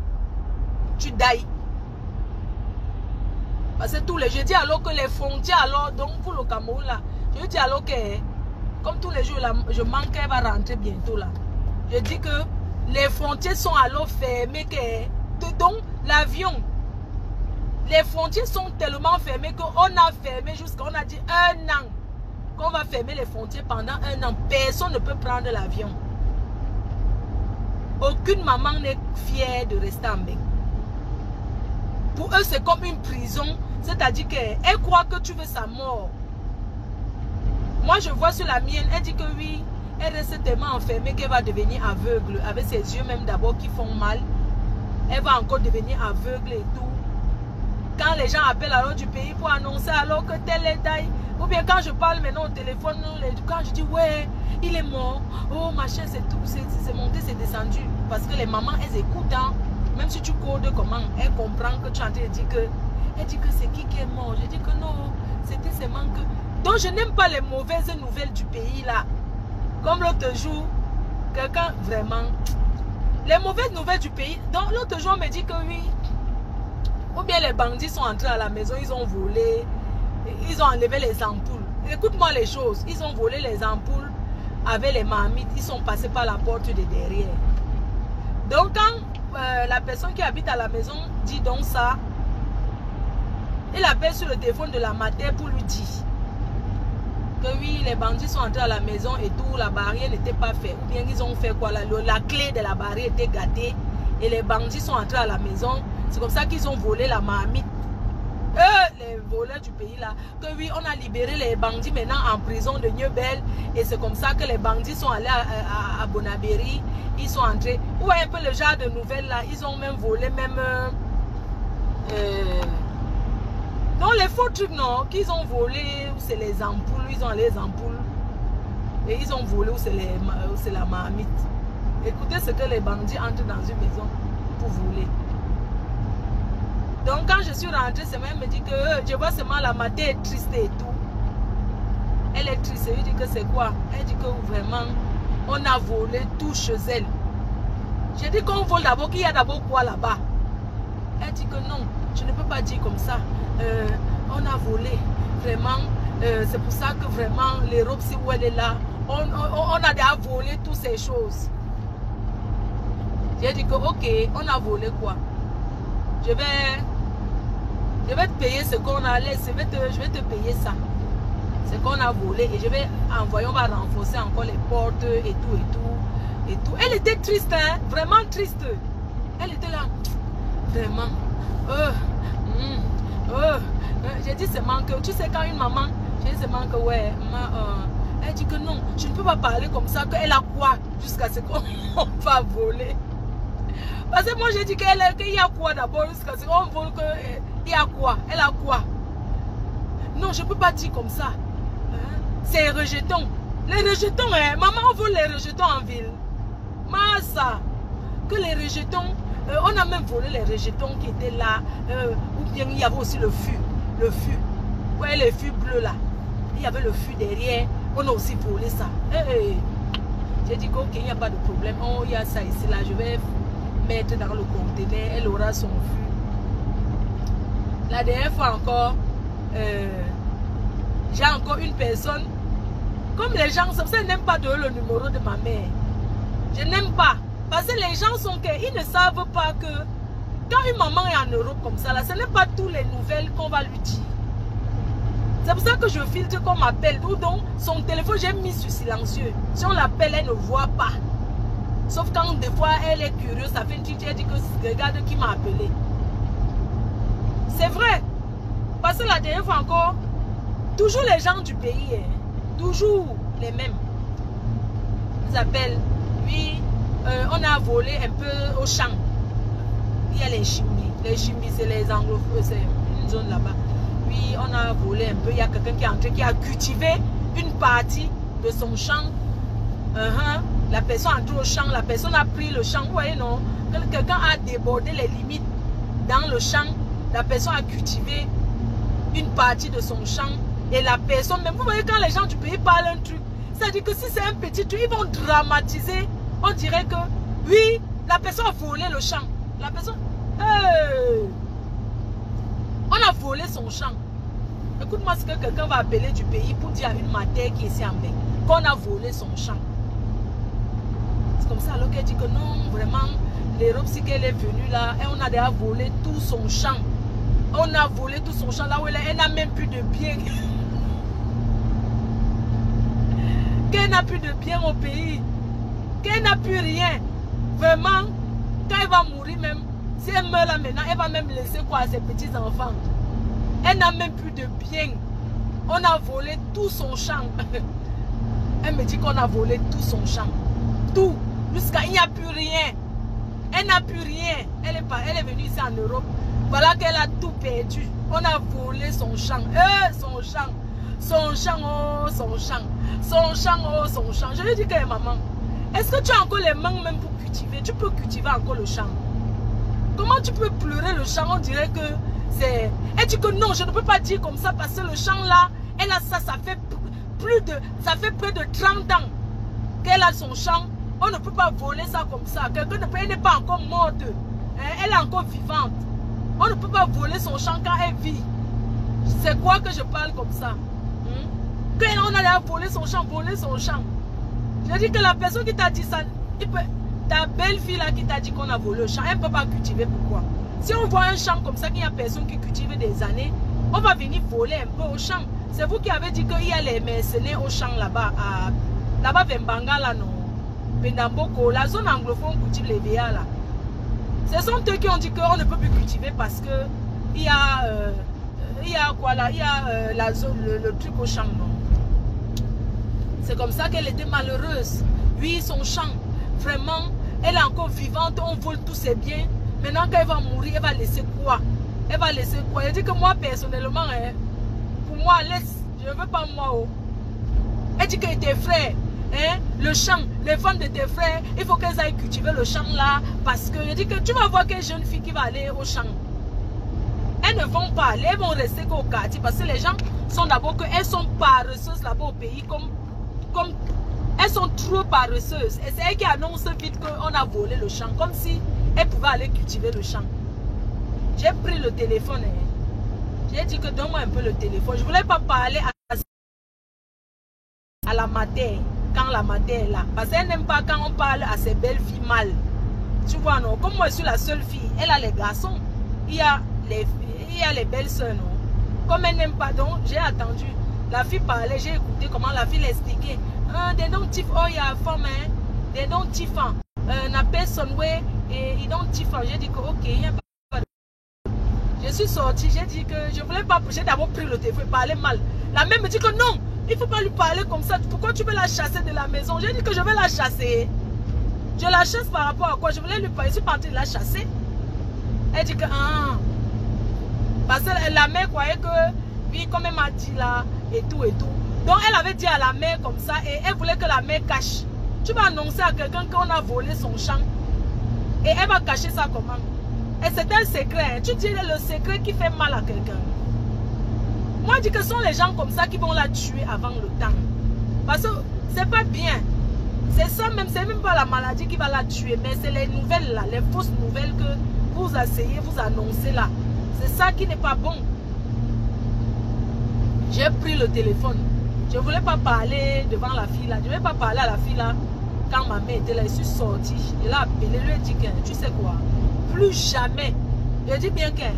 tu dailles. Parce que tous les jeudis, alors que les frontières, alors, donc pour le Cameroun là, je dis alors que, comme tous les jours là, je manque, elle va rentrer bientôt là. Je dis que les frontières sont alors fermées que, donc l'avion, les frontières sont tellement fermées qu'on a fermé jusqu'à, on a dit 1 an, qu'on va fermer les frontières pendant 1 an. Personne ne peut prendre l'avion. Aucune maman n'est fière de rester en bain. Pour eux, c'est comme une prison. C'est-à-dire qu'elle croit que tu veux sa mort. Moi, je vois sur la mienne, elle dit que oui, elle reste tellement enfermée qu'elle va devenir aveugle. Avec ses yeux même d'abord qui font mal. Elle va encore devenir aveugle et tout. Quand les gens appellent alors du pays pour annoncer alors que tel est taille. Ou bien quand je parle maintenant au téléphone, quand je dis ouais, il est mort. Oh machin, c'est tout, c'est monté, c'est descendu. Parce que les mamans, elles écoutent. Hein. Même si tu codes comment, elle comprend que tu es en train de dire que... Elle dit que c'est qui est mort. Je dis que non, c'était seulement que... Donc je n'aime pas les mauvaises nouvelles du pays là. Comme l'autre jour, quelqu'un vraiment... Les mauvaises nouvelles du pays. Donc l'autre jour, on me dit que oui. Ou bien les bandits sont entrés à la maison, ils ont volé. Ils ont enlevé les ampoules. Écoute-moi les choses. Ils ont volé les ampoules avec les marmites. Ils sont passés par la porte de derrière. Donc quand la personne qui habite à la maison dit donc ça, il appelle sur le téléphone de la mater pour lui dire que oui, les bandits sont entrés à la maison et tout, la barrière n'était pas faite. Ou bien ils ont fait quoi, la clé de la barrière était gâtée et les bandits sont entrés à la maison. C'est comme ça qu'ils ont volé la marmite. Les voleurs du pays là, que oui, on a libéré les bandits maintenant en prison de Nieu-Bel. Et c'est comme ça que les bandits sont allés à Bonabéry. Ils sont entrés. Ou un peu le genre de nouvelles là, ils ont même volé même... non, les faux trucs non, qu'ils ont volé, c'est les ampoules, ils ont les ampoules. Et ils ont volé, ou c'est la marmite. Écoutez ce que les bandits entrent dans une maison pour voler. Donc quand je suis rentrée, c'est même me dit que je vois seulement la mater est triste et tout. Elle est triste, je dis que c'est quoi? Elle dit que vraiment, on a volé tout chez elle. J'ai dit qu'on vole d'abord, qu'il y a d'abord quoi là-bas? Elle dit que non, je ne peux pas dire comme ça. On a volé, vraiment, c'est pour ça que vraiment l'Europe, si où elle est là, on a déjà volé toutes ces choses. J'ai dit que ok, on a volé quoi? Je vais te payer ce qu'on a laissé, je vais te payer ça. Ce qu'on a volé et je vais envoyer, on va renforcer encore les portes et tout. Elle était triste, hein, vraiment triste. Elle était là, vraiment. J'ai dit seulement que, tu sais quand une maman, j'ai dit seulement que ouais, elle dit que non, je ne peux pas parler comme ça, qu'elle a quoi jusqu'à ce qu'on va voler. Parce que moi j'ai dit qu'il y a quoi d'abord jusqu'à ce qu'on vole, qu'il y a quoi, elle a quoi. Non, je ne peux pas dire comme ça. Hein? C'est les rejetons. Les rejetons, hein? Maman, on vole les rejetons en ville. Massa. Que les rejetons, on a même volé les rejetons qui étaient là. Ou bien il y avait aussi le fût. Le fût. Ouais, le fût bleu là. Il y avait le fût derrière. On a aussi volé ça. J'ai dit qu'ok, il n'y a pas de problème. Oh, il y a ça ici là. Je vais mettre dans le conteneur. Elle aura son fût. La dernière fois encore, j'ai encore une personne. Comme les gens, ça je n'aime pas donner le numéro de ma mère. Je n'aime pas. Parce que les gens sont qu'ils ne savent pas que quand une maman est en Europe comme ça, là, ce n'est pas toutes les nouvelles qu'on va lui dire. C'est pour ça que je filtre qu'on m'appelle. Donc, son téléphone, j'ai mis sur silencieux. Si on l'appelle, elle ne voit pas. Sauf quand des fois, elle est curieuse, ça fait une petite, elle dit que regarde qui m'a appelé. C'est vrai. Parce que la dernière fois encore, toujours les gens du pays, hein, toujours les mêmes. Ils appellent, oui, on a volé un peu au champ. Il y a les chimbis. Les chimbis, c'est les anglophones, c'est une zone là-bas. Oui, on a volé un peu. Il y a quelqu'un qui est entré, qui a cultivé une partie de son champ. La personne est entrée au champ, la personne a pris le champ. Vous voyez, non? Quelqu'un a débordé les limites dans le champ. La personne a cultivé une partie de son champ. Et la personne, même vous voyez, quand les gens du pays parlent un truc, c'est-à-dire que si c'est un petit truc, ils vont dramatiser. On dirait que, oui, la personne a volé le champ. La personne, on a volé son champ. Écoute-moi ce que quelqu'un va appeler du pays pour dire à une matière qui est ici en Bec qu'on a volé son champ. C'est comme ça alors qu'elle dit que non, vraiment, l'Europe, si qu'elle est venue là, et on a déjà volé tout son champ. On a volé tout son champ là où elle n'a même plus de bien. Qu'elle n'a plus de bien au pays. Qu'elle n'a plus rien. Vraiment, quand elle va mourir même, si elle meurt là maintenant, elle va même laisser quoi à ses petits-enfants. Elle n'a même plus de bien. On a volé tout son champ. Elle me dit qu'on a volé tout son champ. Tout. Jusqu'à il n'y a plus rien. Elle n'a plus rien. Elle est venue ici en Europe. Voilà qu'elle a tout perdu. On a volé son champ. Son champ. Son champ, oh, son champ. Son champ, oh, son champ. Je lui dis que maman, est-ce que tu as encore les mains même pour cultiver? Tu peux cultiver encore le champ. Comment tu peux pleurer le champ? On dirait que c'est... Elle dit que non, je ne peux pas dire comme ça parce que le champ là, elle a ça, ça fait près de 30 ans qu'elle a son champ. On ne peut pas voler ça comme ça. Quelqu'un n'est pas encore morte. Elle est encore vivante. On ne peut pas voler son champ quand elle vit. C'est quoi que je parle comme ça? Quand on a volé son champ, Je dis que la personne qui t'a dit ça, ta belle-fille là qui t'a dit qu'on a volé le champ, elle ne peut pas cultiver. Pourquoi? Si on voit un champ comme ça, qu'il n'y a personne qui cultive des années, on va venir voler un peu au champ. C'est vous qui avez dit qu'il y a les mercenaires au champ là-bas. Là-bas, Vembanga, là, non. Pendamboko, la zone anglophone cultive les VA là. Ce sont eux qui ont dit qu'on ne peut plus cultiver parce que il y a quoi là? Il y a la zone, le truc au champ, non. C'est comme ça qu'elle était malheureuse. Oui, son champ, vraiment, elle est encore vivante, on vole tous ses biens. Maintenant qu'elle va mourir, elle va laisser quoi? Elle va laisser quoi? Elle dit que moi, personnellement, hein, pour moi, laisse, je ne veux pas moi. Oh. Elle dit que tes frères, hein, le champ, les femmes de tes frères, il faut qu'elles aillent cultiver le champ là. Parce que, elle dit que tu vas voir quelle jeune fille qui va aller au champ. Elles ne vont pas aller, elles vont rester qu'au quartier. Parce que les gens sont d'abord qu'elles sont paresseuses là-bas au pays. Comme elles sont trop paresseuses. Et c'est elles qui annoncent vite qu'on a volé le champ. Comme si elles pouvaient aller cultiver le champ. J'ai pris le téléphone. Hein. J'ai dit que donne-moi un peu le téléphone. Je ne voulais pas parler à la mater. Quand la mater est là. Parce qu'elle n'aime pas quand on parle à ses belles filles mal. Tu vois, non? Comme moi, je suis la seule fille. Elle a les garçons. Il y a les belles soeurs, non? Comme elle n'aime pas, donc j'ai attendu. La fille parlait, j'ai écouté comment la fille l'expliquait. They don't tif, oh, il y a femme, hein. They don't tif, n'a personne, ouais, et ils don't tif. J'ai dit que, ok, il n'y a pas de... Je suis sortie, j'ai dit que je ne voulais pas, j'ai d'abord pris le téléphone, parler mal. La mère me dit que non, il ne faut pas lui parler comme ça. Pourquoi tu veux la chasser de la maison? J'ai dit que je vais la chasser. Je la chasse par rapport à quoi? Je voulais lui parler, je suis partie de la chasser. Elle dit que, ah. Parce que la mère croyait que, oui, comme elle m'a dit là, et tout. Donc elle avait dit à la mère comme ça, et elle voulait que la mère cache. Tu vas annoncer à quelqu'un qu'on a volé son champ, et elle va cacher ça comment? Et c'est un secret, hein. Tu dis le secret qui fait mal à quelqu'un. Moi je dis que ce sont les gens comme ça qui vont la tuer avant le temps. Parce que c'est pas bien. C'est ça même, c'est même pas la maladie qui va la tuer, mais c'est les nouvelles là, les fausses nouvelles que vous essayez, vous annoncez là. C'est ça qui n'est pas bon. J'ai pris le téléphone. Je ne voulais pas parler devant la fille là. Je ne voulais pas parler à la fille là. Quand ma mère était là, je suis sortie. Je l'ai appelée, je lui ai dit que, tu sais quoi? Plus jamais. Je dis bien que,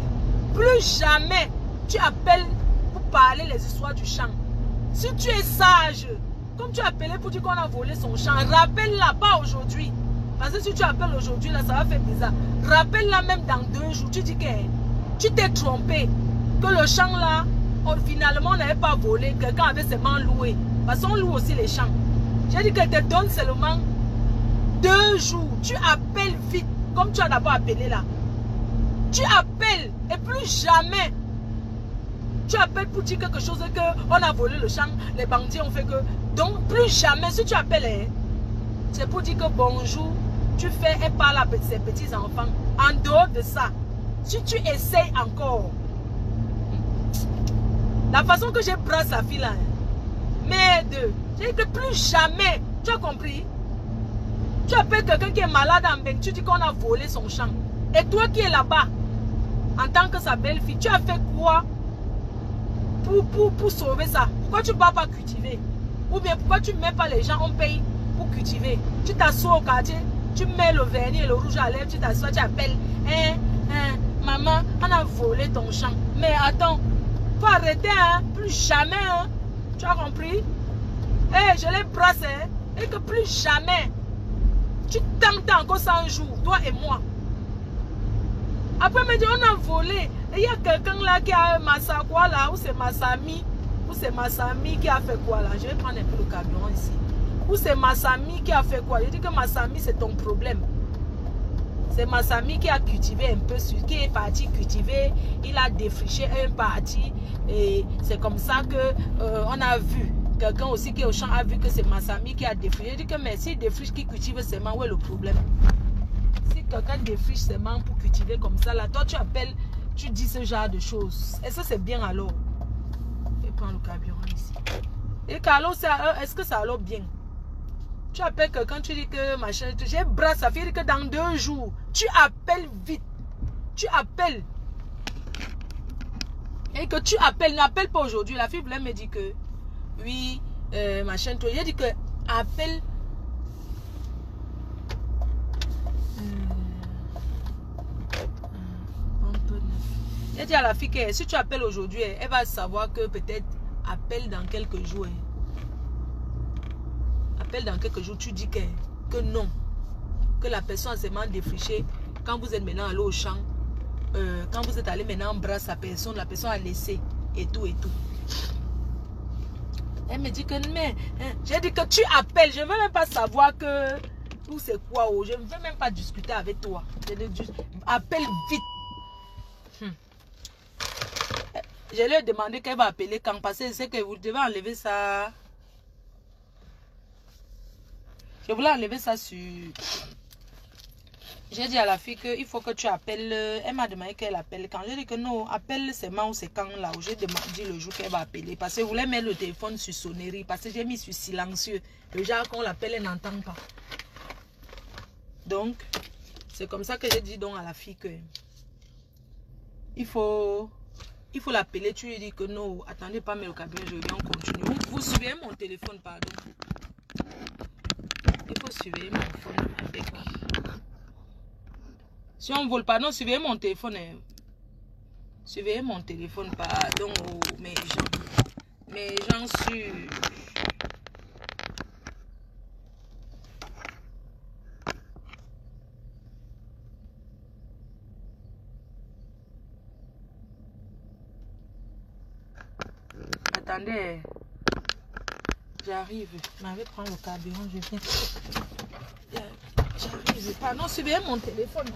plus jamais tu appelles pour parler les histoires du champ. Si tu es sage, comme tu as appelé pour dire qu'on a volé son champ, rappelle-la pas aujourd'hui. Parce que si tu appelles aujourd'hui, là, ça va faire bizarre. Rappelle-la même dans 2 jours. Tu dis que tu t'es trompé. Que le champ là, finalement, on n'avait pas volé. Quelqu'un avait seulement loué. Parce qu'on loue aussi les champs. J'ai dit que te donne seulement 2 jours. Tu appelles vite. Comme tu as d'abord appelé là. Tu appelles. Et plus jamais. Tu appelles pour dire quelque chose qu'on a volé le champ. Les bandits ont fait que. Donc, plus jamais. Si tu appelles, c'est pour dire que bonjour. Tu fais et parle à ses petits-enfants. En dehors de ça, si tu essayes encore, la façon que je brasse la fille là, merde, j'ai dit que plus jamais, tu as compris? Tu appelles quelqu'un qui est malade en bain, tu dis qu'on a volé son champ. Et toi qui es là-bas, en tant que sa belle-fille, tu as fait quoi pour sauver ça? Pourquoi tu ne vas pas cultiver? Ou bien pourquoi tu ne mets pas les gens, on paye pour cultiver? Tu t'assois au quartier. Tu mets le vernis et le rouge à lèvres, tu t'assois, tu appelles. Maman, on a volé ton champ. Mais attends, faut arrêter, hein? Plus jamais, hein? Tu as compris? Je les brasse, hein? Et que plus jamais, tu tentes encore 100 jours, toi et moi. Après, me dit, on a volé. Et il y a quelqu'un là qui a massa quoi là, ou c'est Massami, ou c'est Massami qui a fait quoi là? Je vais prendre un peu le carburant ici. Ou c'est Massami qui a fait quoi? Je dis que Massami c'est ton problème. C'est Massami qui a cultivé un peu, qui est parti cultiver, il a défriché un parti et c'est comme ça que on a vu. Quelqu'un aussi qui est au champ a vu que c'est Massami qui a défriché. Je dis que mais s'il défriche, qui cultive seulement, où est le problème? Si quelqu'un défriche seulement pour cultiver comme ça, là, toi tu appelles, tu dis ce genre de choses. Et ça c'est bien alors. Je prends le carburant ici. Et Carlo, est-ce que ça allait bien? Tu appelles quelqu'un, tu dis que machin, j'ai brasse, ça fait que dans 2 jours, tu appelles vite. Tu appelles. Et que tu appelles, n'appelle pas aujourd'hui. La fille voulait me dire que, oui, machin, toi. J'ai dit que, appelle. J'ai dit à la fille que si tu appelles aujourd'hui, elle va savoir que peut-être appelle dans quelques jours. Appelle dans quelques jours, tu dis que non. Que la personne a seulement défriché. Quand vous êtes maintenant allé au champ, quand vous êtes allé maintenant embrasser la personne a laissé et tout et tout. Elle me dit que mais j'ai dit que tu appelles, je ne veux même pas savoir que tout c'est quoi, je ne veux même pas discuter avec toi. Appelle vite. Je lui ai demandé qu'elle va appeler quand, parce que c'est que vous devez enlever ça. Je voulais enlever ça sur. J'ai dit à la fille qu'il faut que tu appelles. Elle m'a demandé qu'elle appelle quand. J'ai dit que non, appelle seulement ou c'est quand là où j'ai dit le jour qu'elle va appeler. Parce que je voulais mettre le téléphone sur sonnerie. Parce que j'ai mis sur silencieux. Le genre qu'on l'appelle, elle n'entend pas. Donc, c'est comme ça que j'ai dit donc à la fille que il faut l'appeler. Tu lui dis que non, attendez pas, mais le cabinet, je viens, on continue. Vous suivez mon téléphone, pardon. Il faut suivre mon téléphone avec. Si on ne vole pas, non, suivez mon téléphone. Suivez mon téléphone, pardon, mes gens sur. Attendez, j'arrive. Je m'avais prendre le carburant, je viens. J'arrive. Pardon, suivez mon téléphone.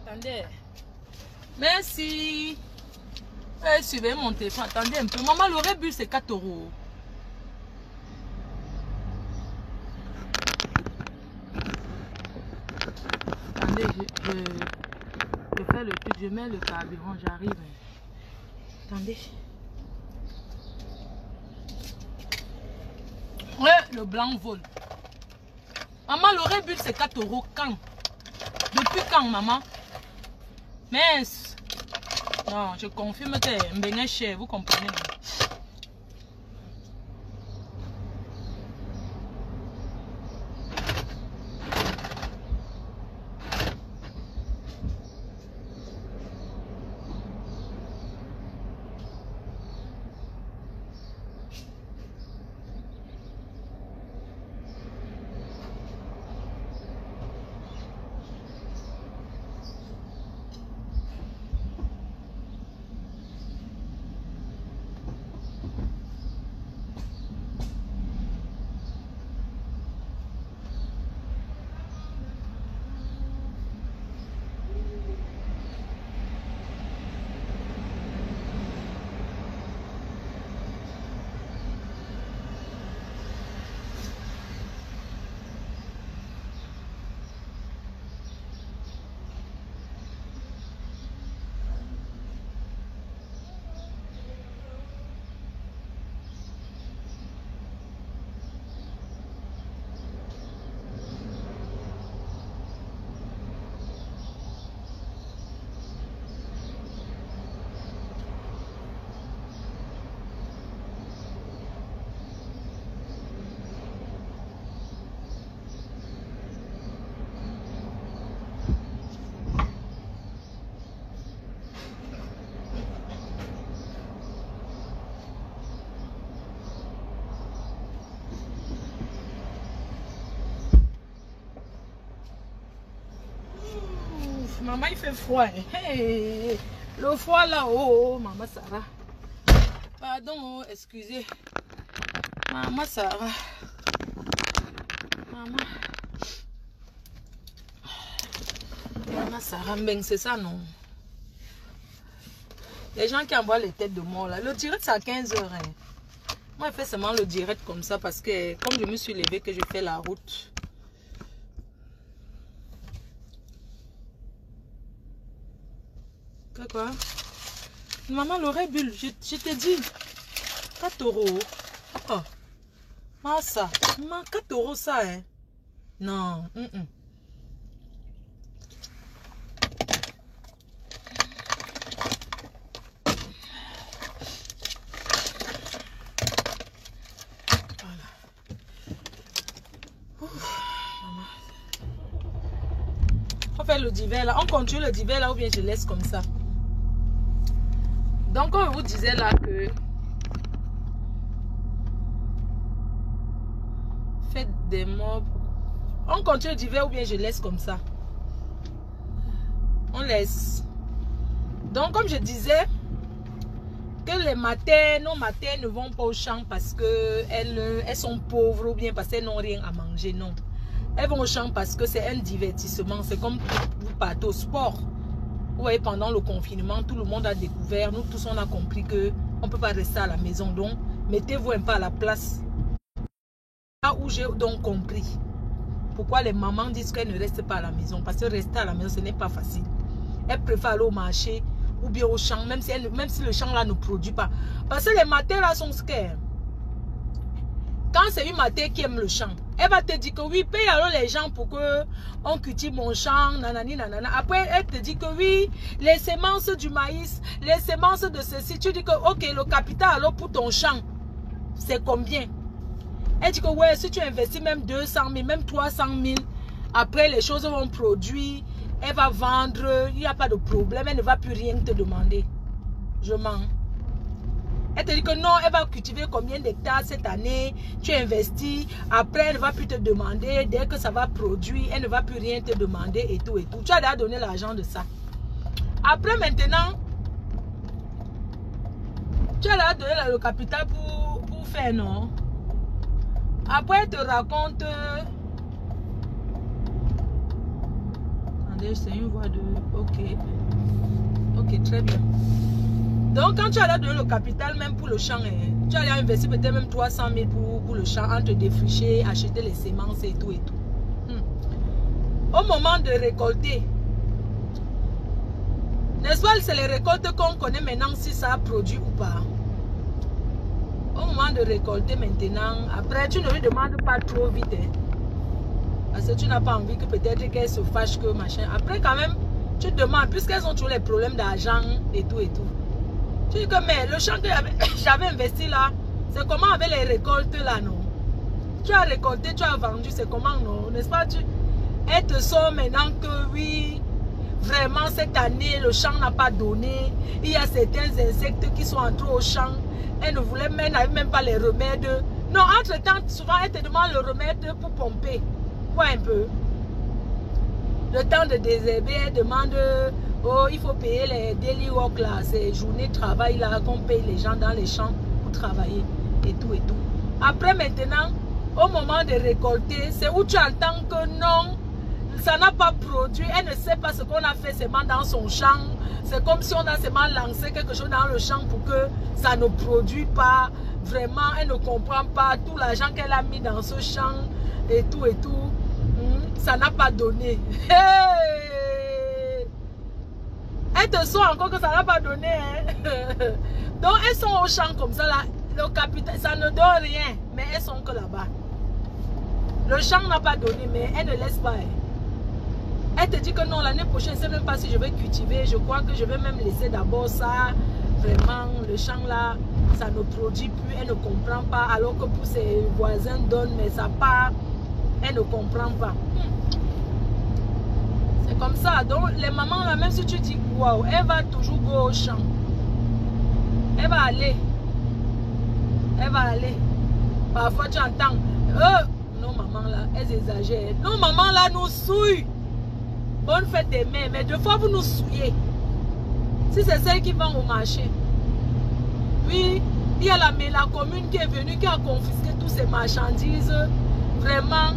Attendez. Merci. Suivez mon téléphone. Attendez un peu. Maman, le rébut, c'est 4 €. Attendez, je fais le truc. Je mets le carburant. J'arrive. Attendez. Ouais, le blanc vole. Maman, le rébut, c'est 4 € quand? Depuis quand, maman? Mince. Non, je confirme que c'est bien cher, vous comprenez. Maman, il fait froid. Hey, le froid là-haut, maman Sarah. Pardon, excusez. Maman Sarah. Maman Sarah, c'est ça, non? Les gens qui envoient les têtes de mort là, le direct c'est à 15 h. Hein. Moi, je fais seulement le direct comme ça parce que comme je me suis levée, que je fais la route. Quoi? Maman, le rébule, je te dis 4 €. Oh, ah, ça, maman, 4 € ça, hein? Non, Voilà. On fait le divers là, on continue le divers là ou bien je laisse comme ça. Donc, comme je vous disais là que faites des mobs. On continue d'hiver ou bien je laisse comme ça. On laisse. Donc, comme je disais, que les matins, nos matins ne vont pas au champ parce qu'elles sont pauvres ou bien parce qu'elles n'ont rien à manger. Non. Elles vont au champ parce que c'est un divertissement. C'est comme vous partez au sport. Vous voyez, pendant le confinement, tout le monde a découvert, nous tous on a compris que on ne peut pas rester à la maison. Donc, mettez-vous un peu à la place. Là où j'ai donc compris pourquoi les mamans disent qu'elles ne restent pas à la maison. Parce que rester à la maison, ce n'est pas facile. Elles préfèrent aller au marché ou bien au champ, même si le champ là ne produit pas. Parce que les matins là sont scares. Quand c'est une matin qui aime le champ, elle va te dire que oui, paye alors les gens pour que on cultive mon champ, nanani, nanana. Après, elle te dit que oui, les semences du maïs, les semences de ceci. Tu dis que ok, le capital alors pour ton champ, c'est combien? Elle dit que ouais, si tu investis même 200 000, même 300 000, après les choses vont produire, elle va vendre, il n'y a pas de problème, elle ne va plus rien te demander. Je mens. Elle te dit que non, elle va cultiver combien d'hectares cette année, tu investis, après elle ne va plus te demander, dès que ça va produire, elle ne va plus rien te demander et tout et tout. Tu as déjà donné l'argent de ça. Après maintenant, tu as déjà donné le capital pour faire, non? Après elle te raconte... Attendez, c'est une voie de... Ok. Ok, très bien. Donc, quand tu allais donner le capital, même pour le champ, tu allais investir peut-être même 300 000 pour le champ, entre défricher, acheter les semences et tout et tout. Au moment de récolter, n'est-ce pas, c'est les récoltes qu'on connaît maintenant si ça a produit ou pas. Au moment de récolter maintenant, après tu ne lui demandes pas trop vite. Parce que tu n'as pas envie que peut-être qu'elle se fâche que machin. Après quand même, tu te demandes, puisqu'elles ont toujours les problèmes d'argent et tout et tout. Tu dis que mais le champ que j'avais investi là, c'est comment avec les récoltes là, non? Tu as récolté, tu as vendu, c'est comment, non? N'est-ce pas? Elle te sort maintenant que oui, vraiment cette année, le champ n'a pas donné. Il y a certains insectes qui sont entrés au champ. Elle ne voulait même, n'avait même pas les remèdes. Non, entre-temps, souvent, elle te demande le remède pour pomper. Quoi un peu? Le temps de désherber, elle demande, oh, il faut payer les daily work là, ces journées de travail là, qu'on paye les gens dans les champs pour travailler et tout et tout. Après maintenant, au moment de récolter, c'est où tu entends que non, ça n'a pas produit, elle ne sait pas ce qu'on a fait seulement dans son champ. C'est comme si on a seulement lancé quelque chose dans le champ pour que ça ne produise pas. Vraiment, elle ne comprend pas tout l'argent qu'elle a mis dans ce champ et tout et tout. Ça n'a pas donné. Hey! Elle te sort encore que ça n'a pas donné. Hein? Donc, elles sont au champ comme ça. Là. Le capital, ça ne donne rien. Mais elles sont que là-bas. Le champ n'a pas donné, mais elle ne laisse pas. Hein. Elle te dit que non, l'année prochaine, je ne sais même pas si je vais cultiver. Je crois que je vais même laisser d'abord ça. Vraiment, le champ là, ça ne produit plus. Elle ne comprend pas. Alors que pour ses voisins donnent, mais ça part. Elle ne comprend pas. C'est comme ça. Donc, les mamans là, même si tu dis waouh, elle va toujours go au champ. Elle va aller. Elle va aller. Parfois, tu entends. Non, maman là, elles exagèrent. Non, maman là, nous souille. Bonne fête des mères, mais deux fois vous nous souillez. Si c'est celle qui vend au marché. Oui, il y a la commune qui est venue, qui a confisqué toutes ces marchandises. Vraiment,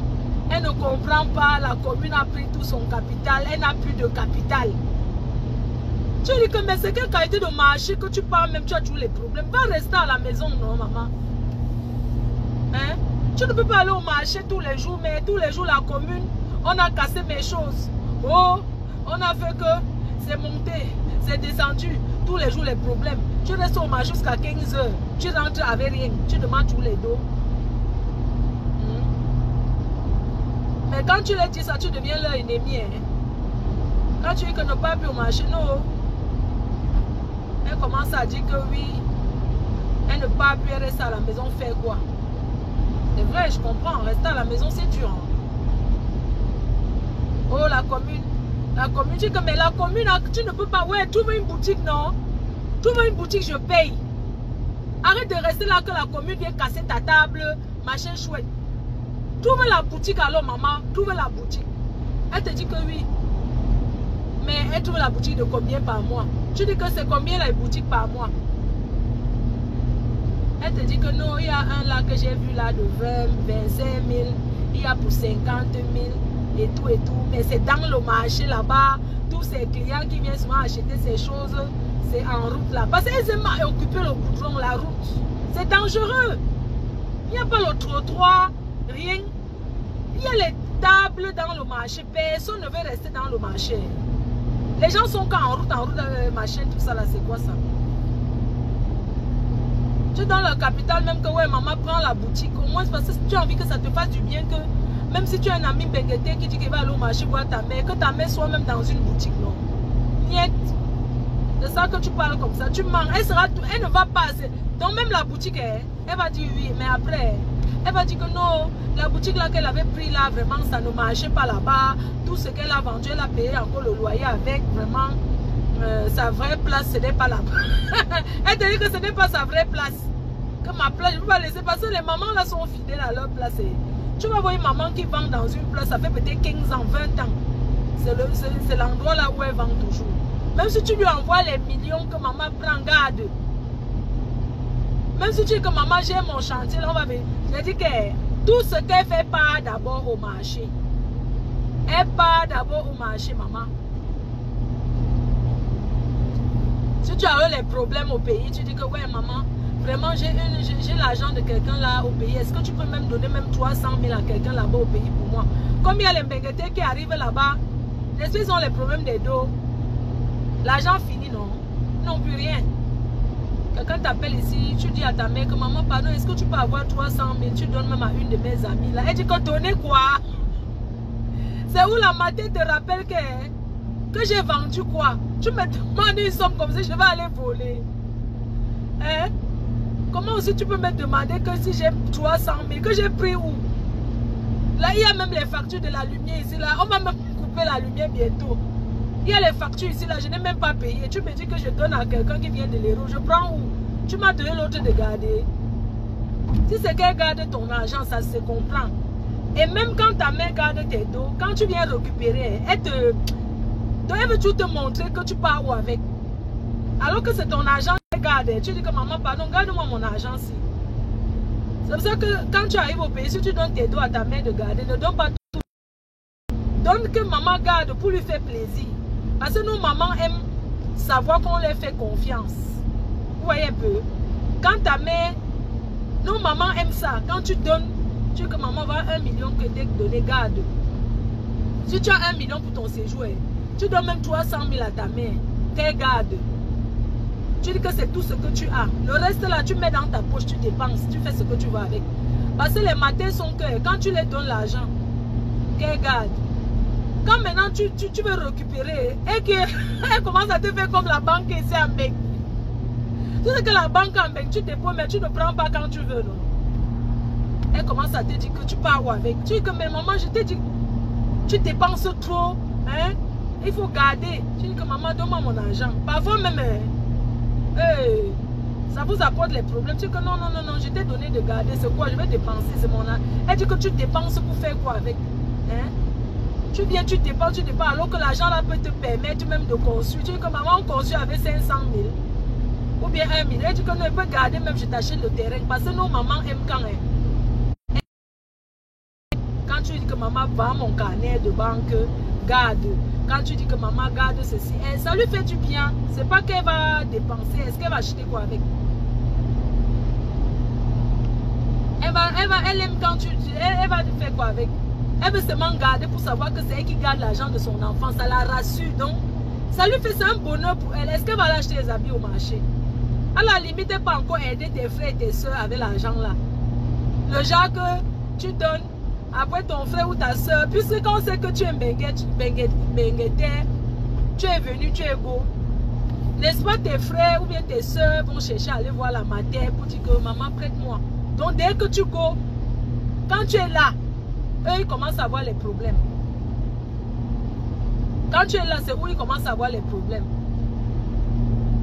elle ne comprend pas. La commune a pris tout son capital. Elle n'a plus de capital. Tu dis que mais c'est quelle qualité de marché que tu parles, même tu as tous les problèmes. Va rester à la maison, non, maman. Hein? Tu ne peux pas aller au marché tous les jours, mais tous les jours, la commune, on a cassé mes choses. Oh, on a fait que c'est monté, c'est descendu. Tous les jours, les problèmes. Tu restes au marché jusqu'à 15 h. Tu rentres avec rien. Tu demandes tous les dos. Mais quand tu leur dis ça, tu deviens leur ennemi. Hein? Quand tu dis que ne pas plus au marché, non. Elle commence à dire que oui, elle ne part plus, elle reste à la maison, faire quoi? C'est vrai, je comprends. Rester à la maison, c'est dur. Hein? Oh, la commune. La commune, tu dis que mais la commune, tu ne peux pas. Ouais, trouve une boutique, non? Trouve une boutique, je paye. Arrête de rester là que la commune vient casser ta table, machin chouette. Trouve la boutique alors, maman. Trouve la boutique. Elle te dit que oui. Mais elle trouve la boutique de combien par mois? Tu dis que c'est combien la boutique par mois? Elle te dit que non, il y a un là que j'ai vu là de 20, 25 000. Il y a pour 50 000 et tout et tout. Mais c'est dans le marché là-bas. Tous ces clients qui viennent souvent acheter ces choses, c'est en route là. Parce qu'ils aiment occuper le goudron, la route. C'est dangereux. Il n'y a pas le trottoir, rien. Il y a les tables dans le marché. Personne ne veut rester dans le marché. Les gens sont qu'en route, machin, tout ça là, c'est quoi ça? Tu donnes le capital, même que ouais, maman prend la boutique. Au moins, parce que tu as envie que ça te fasse du bien, que même si tu as un ami bengueté qui dit qu'il va aller au marché voir ta mère, que ta mère soit même dans une boutique, non? Niet. C'est ça que tu parles comme ça. Tu mens. Elle ne va pas. Donc même la boutique, elle va dire oui, mais après, elle va dire que non, la boutique là qu'elle avait pris là, vraiment, ça ne marchait pas là-bas. Tout ce qu'elle a vendu, elle a payé encore le loyer avec, vraiment. Sa vraie place, ce n'est pas là-bas. Elle te dit que ce n'est pas sa vraie place. Que ma place, je ne peux pas laisser parce que les mamans là sont fidèles à leur place. Tu vas voir une maman qui vend dans une place, ça fait peut-être 15 ans, 20 ans. C'est l'endroit là où elle vend toujours. Même si tu lui envoies les millions que maman prend garde. Même si tu dis que maman, j'ai mon chantier, là, on va venir. Je dis que tout ce qu'elle fait part d'abord au marché. Elle part d'abord au marché, maman. Si tu as eu les problèmes au pays, tu dis que ouais maman, vraiment j'ai l'argent de quelqu'un là au pays. Est-ce que tu peux même donner même 300 000 à quelqu'un là-bas au pays pour moi? Comme il y a les Mbenguetés qui arrivent là-bas, les filles ont les problèmes des dos. L'argent finit, non? Ils n'ont plus rien. Quelqu'un t'appelle ici, tu dis à ta mère que maman, pardon, est-ce que tu peux avoir 300 000? Tu donnes même à une de mes amies là. Elle dit que donner quoi? C'est où la matin te rappelle que j'ai vendu quoi? Tu me demandes une somme comme ça, je vais aller voler. Hein? Comment aussi tu peux me demander que si j'ai 300 000, que j'ai pris où? Là, il y a même les factures de la lumière ici. Là, on va me couper la lumière bientôt. Il y a les factures ici. Là, je n'ai même pas payé. Tu me dis que je donne à quelqu'un qui vient de l'Hérault. Je prends où? Tu m'as donné l'autre de garder. Si c'est qu'elle garde ton argent, ça se comprend. Et même quand ta mère garde tes dos, quand tu viens récupérer, elle veut tout te montrer que tu pars où avec. Alors que c'est ton argent qu'elle garde. Tu dis que maman, pardon, garde-moi mon argent si. C'est pour ça que quand tu arrives au pays, si tu donnes tes dos à ta mère de garder, ne donne pas tout. Donne que maman garde pour lui faire plaisir. Parce que nos mamans aiment savoir qu'on leur fait confiance. Vous voyez un peu? Quand ta mère, nos mamans aiment ça. Quand tu donnes, tu dis que maman va 1 million que t'es donné, garde. Si tu as 1 million pour ton séjour, tu donnes même 300 000 à ta mère, qu'elle garde. Tu dis que c'est tout ce que tu as. Le reste là, tu mets dans ta poche, tu dépenses, tu fais ce que tu veux avec. Parce que les matins sont que quand tu les donnes l'argent, qu'elle garde. Quand maintenant tu veux récupérer et qu'elle commence à te faire comme la banque ici à Mbeng. Tu sais que la banque à Mbeng, tu déposes, mais tu ne prends pas quand tu veux, non? Elle commence à te dire que tu pars où avec. Tu dis que mais maman, je t'ai dit, tu dépenses trop, hein? Il faut garder. Tu dis que maman, donne-moi mon argent. Parfois même, ça vous apporte les problèmes. Tu dis que non, non, non, non, je t'ai donné de garder. C'est quoi? Je vais dépenser, c'est mon argent. Elle dit que tu dépenses pour faire quoi avec? Hein? Tu viens, tu dépenses, alors que l'argent là peut te permettre même de construire. Tu dis que maman, on construit avec 500 000 ou bien 1 million. Elle dit que non, elle peut garder, même je t'achète le terrain. Parce que nos mamans aiment quand même. Quand tu dis que maman vend mon carnet de banque, garde. Quand tu dis que maman garde ceci, ça lui fait du bien. C'est pas qu'elle va dépenser. Est-ce qu'elle va acheter quoi avec? Elle aime quand tu dis, elle va faire quoi avec? Elle veut seulement garder pour savoir que c'est elle qui garde l'argent de son enfant. Ça la rassure. Donc, ça lui fait un bonheur pour elle. Est-ce qu'elle va l'acheter les habits au marché? À la limite, elle peut encore aider tes frères et tes soeurs avec l'argent là. Le genre que tu donnes après ton frère ou ta soeur. Puisque quand on sait que tu es Mbengueté, tu es venu, tu es beau. N'est-ce pas tes frères ou bien tes soeurs vont chercher à aller voir la mater pour dire que maman prête-moi. Donc dès que tu go, quand tu es là, eux, ils commencent à avoir les problèmes. Quand tu es là, c'est où ils commencent à avoir les problèmes.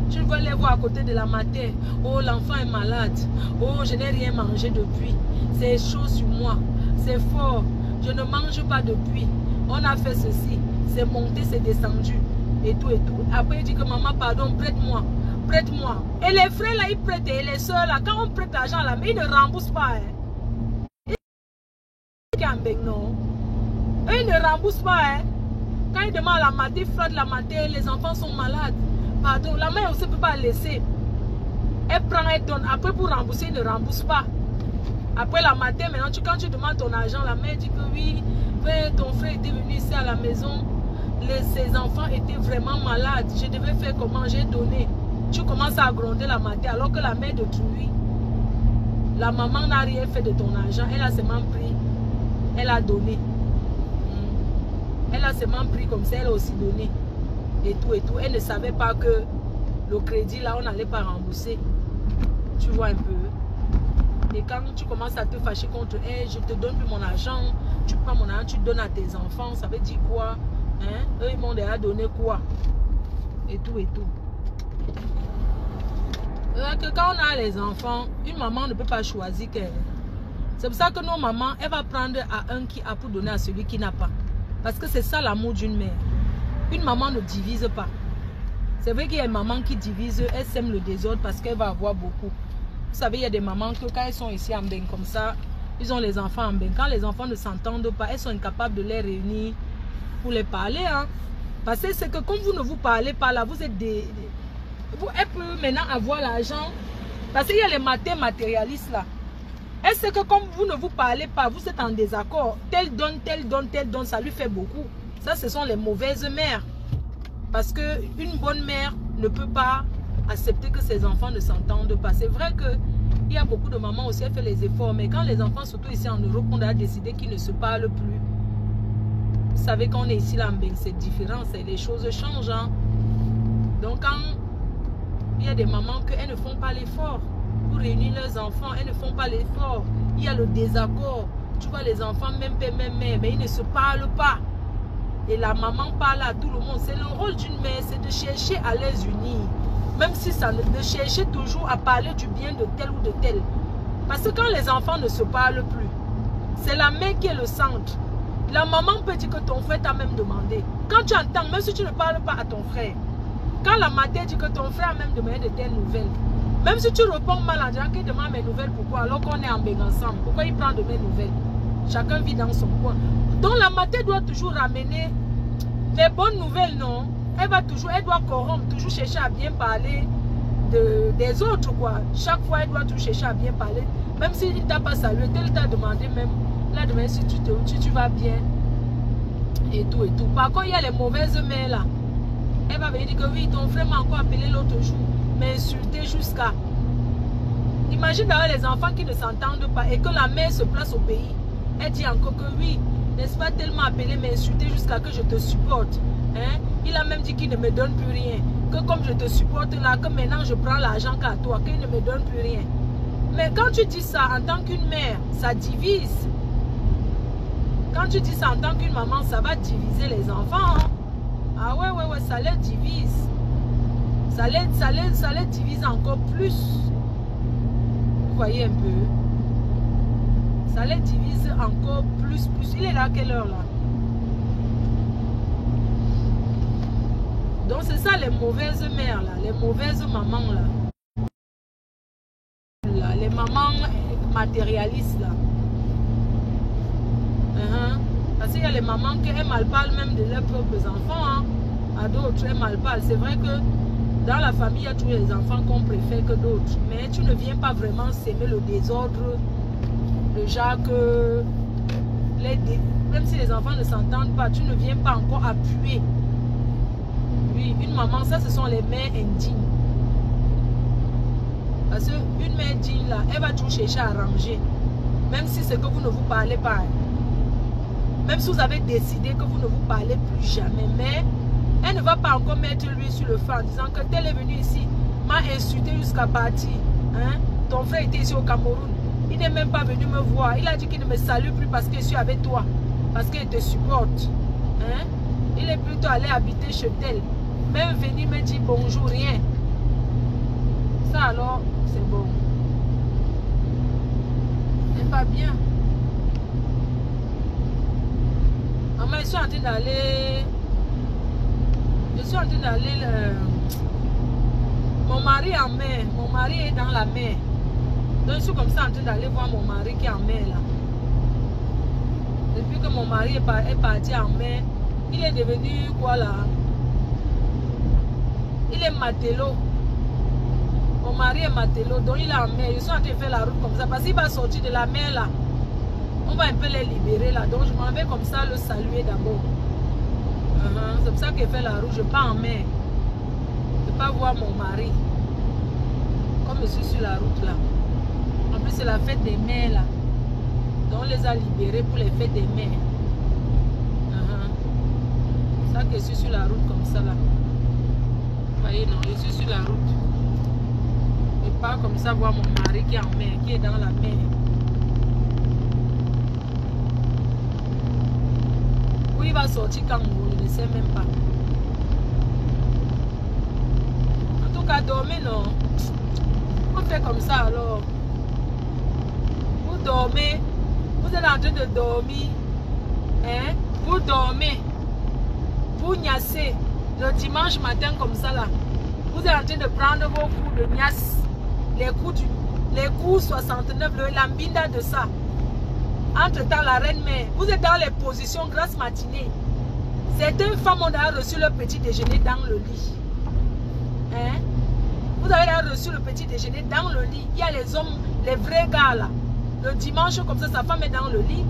Tu vas les voir à côté de la mater. Oh, l'enfant est malade. Oh, je n'ai rien mangé depuis. C'est chaud sur moi. C'est fort. Je ne mange pas depuis. On a fait ceci. C'est monté, c'est descendu. Et tout, et tout. Après, il dit que maman, pardon, prête-moi. Prête-moi. Et les frères, là, ils prêtent. Et les soeurs, là, quand on prête l'argent, là, mais ils ne remboursent pas. Hein. Non. Eux, ils ne remboursent pas. Hein. Quand ils demandent la mater, ils frottent la mater, les enfants sont malades. Pardon, la mère aussi ne peut pas laisser. Elle prend, elle donne. Après, pour rembourser, ils ne remboursent pas. Après la mater, maintenant, quand tu demandes ton argent, la mère dit que oui, ton frère était venu ici à la maison. Ses enfants étaient vraiment malades. Je devais faire comment? J'ai donné. Tu commences à gronder la mater, alors que la mère de Trouy, la maman n'a rien fait de ton argent. Elle a seulement pris. Elle a donné. Elle a seulement pris comme ça, elle a aussi donné. Et tout, et tout. Elle ne savait pas que le crédit, là, on n'allait pas rembourser. Tu vois un peu. Et quand tu commences à te fâcher contre elle, je te donne plus mon argent, tu prends mon argent, tu donnes à tes enfants, ça veut dire quoi? Hein? Eux, ils m'ont déjà donné quoi? Et tout, et tout. Que quand on a les enfants, une maman ne peut pas choisir qu'elle. C'est pour ça que nos mamans, elle va prendre à un qui a pour donner à celui qui n'a pas. Parce que c'est ça l'amour d'une mère. Une maman ne divise pas. C'est vrai qu'il y a une maman qui divise, elle sème le désordre parce qu'elle va avoir beaucoup. Vous savez, il y a des mamans que quand elles sont ici en Mbeng comme ça, ils ont les enfants en Mbeng. Quand les enfants ne s'entendent pas, elles sont incapables de les réunir pour les parler. Hein. Parce que c'est que comme vous ne vous parlez pas là, vous êtes elle peut maintenant avoir l'argent. Parce qu'il y a les matérialistes là. Est-ce que comme vous ne vous parlez pas, vous êtes en désaccord? Tel donne, tel donne, tel donne, ça lui fait beaucoup. Ça, ce sont les mauvaises mères. Parce qu'une bonne mère ne peut pas accepter que ses enfants ne s'entendent pas. C'est vrai qu'il y a beaucoup de mamans aussi, elles font les efforts. Mais quand les enfants, surtout ici en Europe, on a décidé qu'ils ne se parlent plus. Vous savez qu'on est ici là, c'est différent. Les choses changent. Hein. Donc quand il y a des mamans qu'elles ne font pas l'effort pour réunir leurs enfants, elles ne font pas l'effort. Il y a le désaccord. Tu vois les enfants, même père, même mère, mais ils ne se parlent pas. Et la maman parle à tout le monde. C'est le rôle d'une mère, c'est de chercher à les unir. Même si ça ne chercher toujours à parler du bien de tel ou de tel. Parce que quand les enfants ne se parlent plus, c'est la mère qui est le centre. La maman peut dire que ton frère t'a même demandé. Quand tu entends, même si tu ne parles pas à ton frère, quand la mater dit que ton frère a même demandé de telles nouvelles, même si tu réponds mal en disant qu'il demande mes nouvelles, pourquoi? Alors qu'on est en bain ensemble, pourquoi il prend de mes nouvelles? Chacun vit dans son coin. Donc la mater doit toujours ramener les bonnes nouvelles, non? Elle doit corrompre, toujours chercher à bien parler des autres, quoi. Chaque fois, elle doit toujours chercher à bien parler. Même s'il ne t'a pas salué, tel t'a demandé même, là, demain, si tu vas bien, et tout, et tout. Par contre, il y a les mauvaises mères, là. Elle va venir dire que oui, ton frère m'a encore appelé l'autre jour, m'insulter jusqu'à... Imagine d'ailleurs les enfants qui ne s'entendent pas et que la mère se place au pays. Elle dit encore que oui, n'est-ce pas, tellement appelé, m'insulter jusqu'à que je te supporte. Hein? Il a même dit qu'il ne me donne plus rien. Que comme je te supporte là, que maintenant je prends l'argent qu'à toi, qu'il ne me donne plus rien. Mais quand tu dis ça en tant qu'une mère, ça divise. Quand tu dis ça en tant qu'une maman, ça va diviser les enfants. Hein? Ah ouais, ça les divise. Ça les divise encore plus. Vous voyez un peu? Ça les divise encore plus. Il est là à quelle heure là? Donc c'est ça les mauvaises mères là, les mauvaises mamans là. Les mamans matérialistes là. Parce qu'il y a les mamans qui mal parlent même de leurs propres enfants. Hein. À d'autres, elles mal parlent. C'est vrai que dans la famille, il y a tous les enfants qu'on préfère que d'autres. Mais tu ne viens pas vraiment s'aimer le désordre. Le genre que... Même si les enfants ne s'entendent pas, tu ne viens pas encore appuyer. Oui, une maman, ça ce sont les mères indignes. Parce qu'une mère digne là, elle va toujours chercher à arranger. Même si c'est que vous ne vous parlez pas. Même si vous avez décidé que vous ne vous parlez plus jamais. Mais elle ne va pas encore mettre l'huile sur le feu en disant que tel est venu ici, m'a insulté jusqu'à partir. Hein? Ton frère était ici au Cameroun. Il n'est même pas venu me voir. Il a dit qu'il ne me salue plus parce que je suis avec toi. Parce qu'il te supporte. Hein? Il est plutôt allé habiter chez tel. Même venir me dire bonjour, rien. Ça alors, c'est bon. C'est pas bien. Maman, je suis en train d'aller... Mon mari est en mer. Mon mari est dans la mer. Donc je suis comme ça en train d'aller voir mon mari qui est en mer là. Depuis que mon mari est parti en mer, il est devenu quoi là? Il est matelot. Mon mari est matelot, donc il est en mer. Je suis en train de faire la route comme ça. Parce qu'il va sortir de la mer là. On va un peu les libérer là. Donc je m'en vais comme ça le saluer d'abord. C'est pour ça qu'il fait la route. Je pars en mer. Je ne peux pas voir mon mari. Comme je suis sur la route là. En plus c'est la fête des mères là. Donc on les a libérés pour les fêtes des mères. C'est ça que je suis sur la route comme ça là. Vous voyez, non, je suis sur la route. Je pars comme ça voir mon mari qui est en mer, qui est dans la mer. Où il va sortir quand je ne sais même pas. En tout cas, dormez, non. On fait comme ça alors. Vous dormez. Vous êtes en train de dormir. Hein? Vous dormez. Vous gnassez. Le dimanche matin comme ça là. Vous êtes en train de prendre vos coups de gnasse. Les coups 69, le lambinda de ça. Entre-temps, la reine mère, vous êtes dans les positions grasse matinée. Certaines femmes ont d'ailleurs reçu leur petit déjeuner dans le lit. Hein? Vous avez d'ailleurs reçu le petit déjeuner dans le lit. Il y a les hommes, les vrais gars là. Le dimanche, comme ça, sa femme est dans le lit.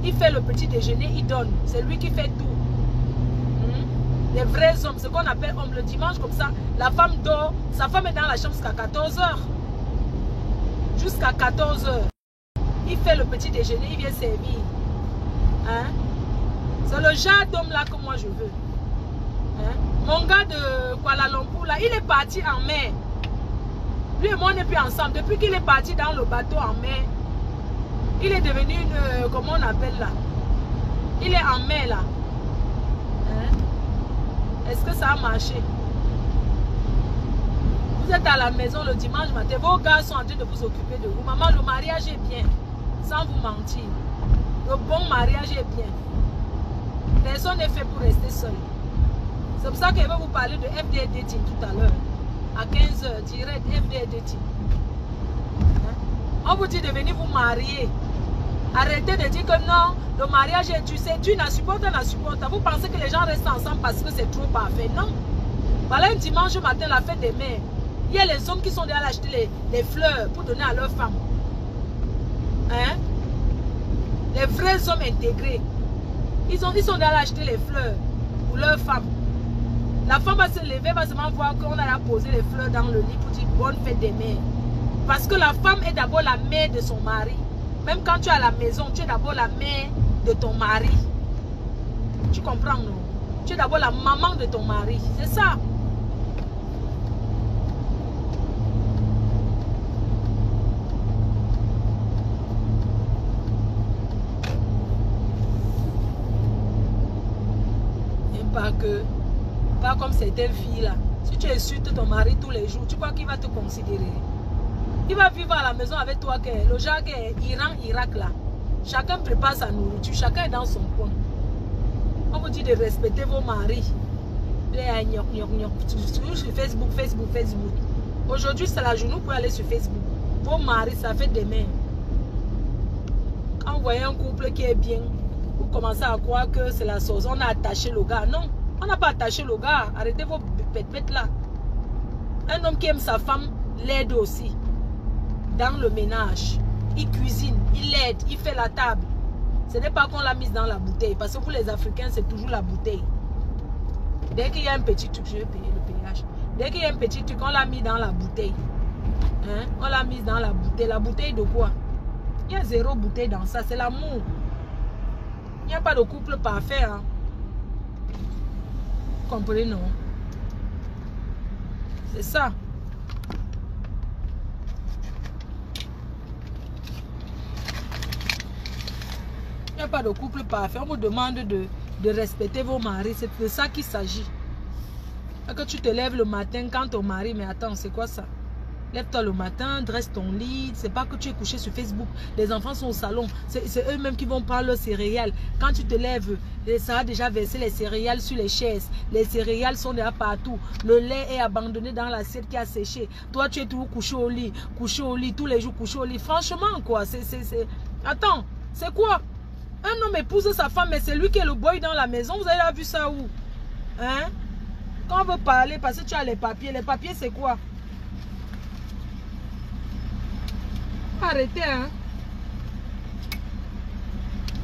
Il fait le petit déjeuner, il donne. C'est lui qui fait tout. Les vrais hommes, ce qu'on appelle homme. Le dimanche, comme ça, la femme dort. Sa femme est dans la chambre jusqu'à 14 h. Jusqu'à 14 h. Il fait le petit déjeuner, il vient servir. Hein? C'est le genre d'homme là que moi je veux. Hein? Mon gars de Kuala Lumpur là, il est parti en mer. Lui et moi on n'est plus ensemble. Depuis qu'il est parti dans le bateau en mer, il est devenu une... comment on appelle là? Il est en mer là. Hein? Est-ce que ça a marché? Vous êtes à la maison le dimanche matin, vos gars sont en train de vous occuper de vous. Maman, le mariage est bien. Sans vous mentir. Le bon mariage est bien. Personne n'est fait pour rester seul. C'est pour ça que je vais vous parler de FDA dating tout à l'heure. À 15 h, direct FDA dating. On vous dit de venir vous marier. Arrêtez de dire que non, le mariage est, tu sais, tu n'as supporté, Vous pensez que les gens restent ensemble parce que c'est trop parfait. Non. Voilà un dimanche matin, la fête des mères. Il y a les hommes qui sont allés acheter les fleurs pour donner à leurs femmes. Hein? Les vrais hommes intégrés. Ils sont allés acheter les fleurs pour leurs femmes. La femme va se lever, va seulement voir qu'on a posé les fleurs dans le lit pour dire bonne fête des mères. Parce que la femme est d'abord la mère de son mari. Même quand tu es à la maison, tu es d'abord la mère de ton mari. Tu comprends, non? Tu es d'abord la maman de ton mari. C'est ça. Pas comme certaines filles là. Si tu insultes ton mari tous les jours, tu crois qu'il va te considérer? Il va vivre à la maison avec toi, le genre qui est Iran, Irak là. Chacun prépare sa nourriture, chacun est dans son coin. On vous dit de respecter vos maris. Toujours sur Facebook. Aujourd'hui c'est la journée pour aller sur Facebook. Vos maris, ça fait des mains. Quand vous voyez un couple qui est bien, vous commencez à croire que c'est la sauce. On a attaché le gars. Non, on n'a pas attaché le gars. Arrêtez vos pètes là. Un homme qui aime sa femme l'aide aussi. Dans le ménage. Il cuisine, il l'aide, il fait la table. Ce n'est pas qu'on l'a mise dans la bouteille. Parce que pour les Africains, c'est toujours la bouteille. Dès qu'il y a un petit truc, je vais payer le péage. Dès qu'il y a un petit truc, on l'a mis dans la bouteille. Hein? On l'a mise dans la bouteille. La bouteille de quoi? Il y a 0 bouteille dans ça. C'est l'amour. Il n'y a pas de couple parfait. Hein? Vous comprenez, non? C'est ça. Il n'y a pas de couple parfait. On vous demande de respecter vos maris. C'est de ça qu'il s'agit. Que tu te lèves le matin quand ton mari... Mais attends, c'est quoi ça? Lève-toi le matin, dresse ton lit. C'est pas que tu es couché sur Facebook. Les enfants sont au salon. C'est eux-mêmes qui vont prendre leurs céréales. Quand tu te lèves, ça a déjà versé les céréales sur les chaises. Les céréales sont déjà partout. Le lait est abandonné dans l'assiette qui a séché. Toi, tu es toujours couché au lit. Couché au lit, tous les jours couché au lit. Franchement, quoi. Attends, c'est quoi? Un homme épouse sa femme, mais c'est lui qui est le boy dans la maison. Vous avez vu ça où? Hein? Quand on veut parler, parce que tu as les papiers. Les papiers, c'est quoi? Faut arrêter, hein?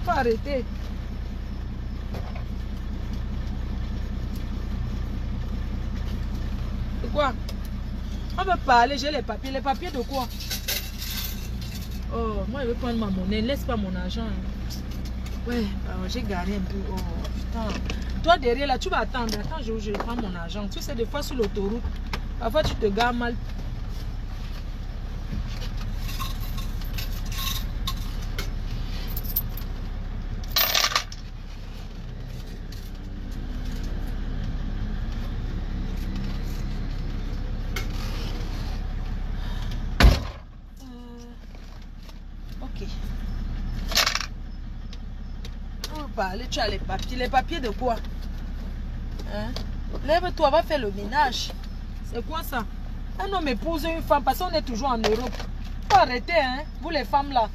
Faut arrêter. C'est quoi? On veut parler, j'ai les papiers. Les papiers de quoi? Oh, moi je veux prendre ma monnaie. Laisse pas mon argent. Ouais, j'ai garé un peu. Oh, putain. Toi derrière là, tu vas attendre. Attends, je prends mon argent. Tu sais, des fois sur l'autoroute, parfois tu te gares mal. Parler, tu as les papiers. Les papiers de quoi? Hein? Lève-toi, va faire le ménage. C'est quoi ça? Un homme épouse une femme parce qu'on est toujours en Europe. Faut arrêter, hein? Vous les femmes là.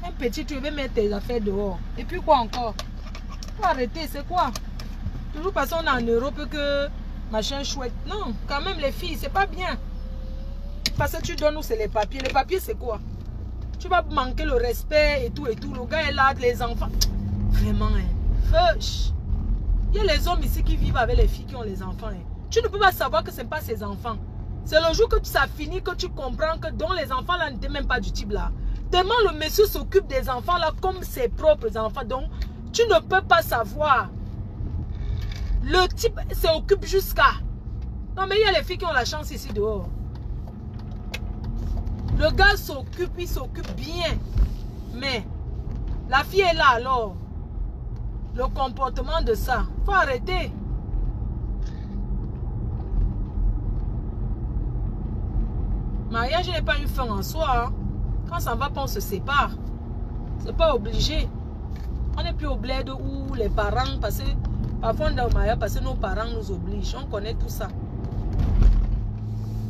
Un petit, tu veux mettre tes affaires dehors. Et puis quoi encore? Faut arrêter, c'est quoi? Toujours parce qu'on est en Europe que machin chouette. Non, quand même les filles, c'est pas bien. Parce que tu donnes nous c'est les papiers. Les papiers c'est quoi? Tu vas manquer le respect et tout et tout. Le gars est là, les enfants. Vraiment, hein. Il y a les hommes ici qui vivent avec les filles qui ont les enfants. Hein. Tu ne peux pas savoir que ce n'est pas ses enfants. C'est le jour que ça finit que tu comprends que dont les enfants là n'étaient même pas du type là. Tellement le monsieur s'occupe des enfants là comme ses propres enfants. Donc, tu ne peux pas savoir. Le type s'occupe jusqu'à... Non, mais il y a les filles qui ont la chance ici dehors. Le gars s'occupe, il s'occupe bien. Mais la fille est là alors. Le comportement de ça, faut arrêter. Mariage n'est pas une fin en soi. Hein. Quand ça va pas, on se sépare. C'est pas obligé. On n'est plus au bled où les parents, parce que parfois on est au mariage parce que nos parents nous obligent. On connaît tout ça.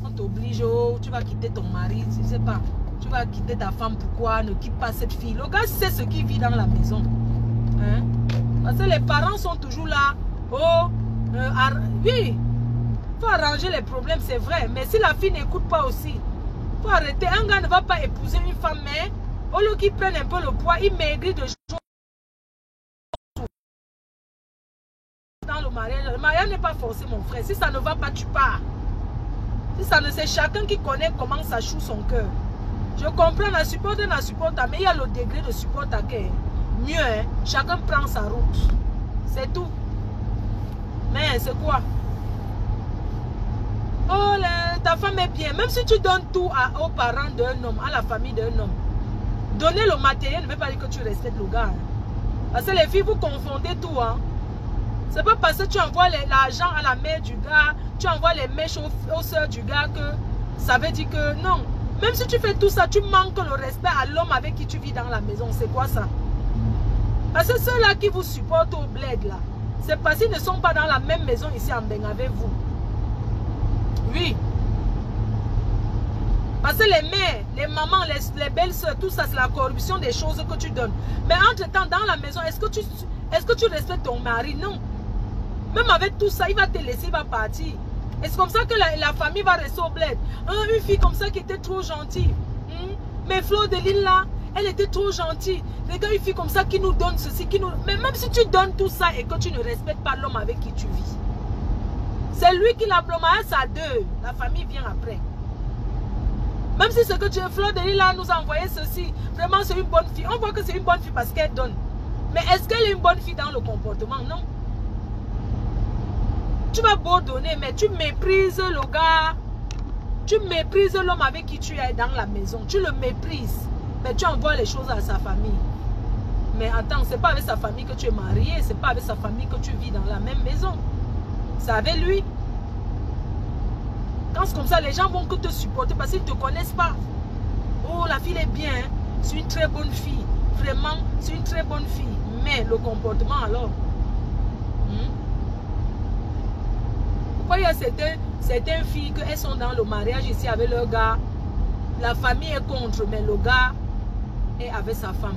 On t'oblige, oh, tu vas quitter ton mari, tu sais pas. Tu vas quitter ta femme, pourquoi? Ne quitte pas cette fille. Le gars sait ce qu'il vit dans la maison. Hein? Parce que les parents sont toujours là. Oh, oui, il faut arranger les problèmes, c'est vrai. Mais si la fille n'écoute pas aussi, il faut arrêter. Un gars ne va pas épouser une femme, mais au lieu qu'il prenne un peu le poids, il maigrit de choses. Dans le mariage n'est pas forcé, mon frère. Si ça ne va pas, tu pars. Si ça ne c'est chacun qui connaît comment ça choue son cœur. Je comprends, la supporte, mais il y a le degré de support à cœur. Mieux, hein? Chacun prend sa route. C'est tout. Mais c'est quoi? Oh, ta femme est bien. Même si tu donnes tout aux parents d'un homme, à la famille d'un homme, donner le matériel ne veut pas dire que tu respectes le gars. Hein? Parce que les filles, vous confondez tout. Hein? C'est pas parce que tu envoies l'argent à la mère du gars, tu envoies les mèches aux soeurs du gars que ça veut dire que non. Même si tu fais tout ça, tu manques le respect à l'homme avec qui tu vis dans la maison. C'est quoi ça? Parce que ceux-là qui vous supportent au bled, là, c'est parce qu'ils ne sont pas dans la même maison ici en Bénin avec vous. Oui. Parce que les mères, les mamans, les belles-sœurs, tout ça, c'est la corruption des choses que tu donnes. Mais entre-temps, dans la maison, est-ce que tu respectes ton mari? Non. Même avec tout ça, il va te laisser, il va partir. Et c'est comme ça que la famille va rester au bled. Une fille comme ça qui était trop gentille. Mais Fleur de Lille là, elle était trop gentille. Regarde une fille comme ça qui nous donne ceci, qui nous... Mais même si tu donnes tout ça et que tu ne respectes pas l'homme avec qui tu vis, c'est lui qui l'a plombé à deux. La famille vient après. Même si ce que tu es, Fleur de Lille là nous a envoyé ceci, vraiment c'est une bonne fille. On voit que c'est une bonne fille parce qu'elle donne. Mais est-ce qu'elle est une bonne fille dans le comportement? Non. Tu vas beau donner, mais tu méprises le gars. Tu méprises l'homme avec qui tu es dans la maison. Tu le méprises. Mais tu envoies les choses à sa famille. Mais attends, c'est pas avec sa famille que tu es marié. C'est pas avec sa famille que tu vis dans la même maison. C'est avec lui. Quand c'est comme ça, les gens vont que te supporter parce qu'ils ne te connaissent pas. Oh, la fille est bien. Hein? C'est une très bonne fille. Vraiment, c'est une très bonne fille. Mais le comportement alors. Pourquoi il y a certaines filles qu'elles sont dans le mariage ici avec leur gars. La famille est contre, mais le gars est avec sa femme.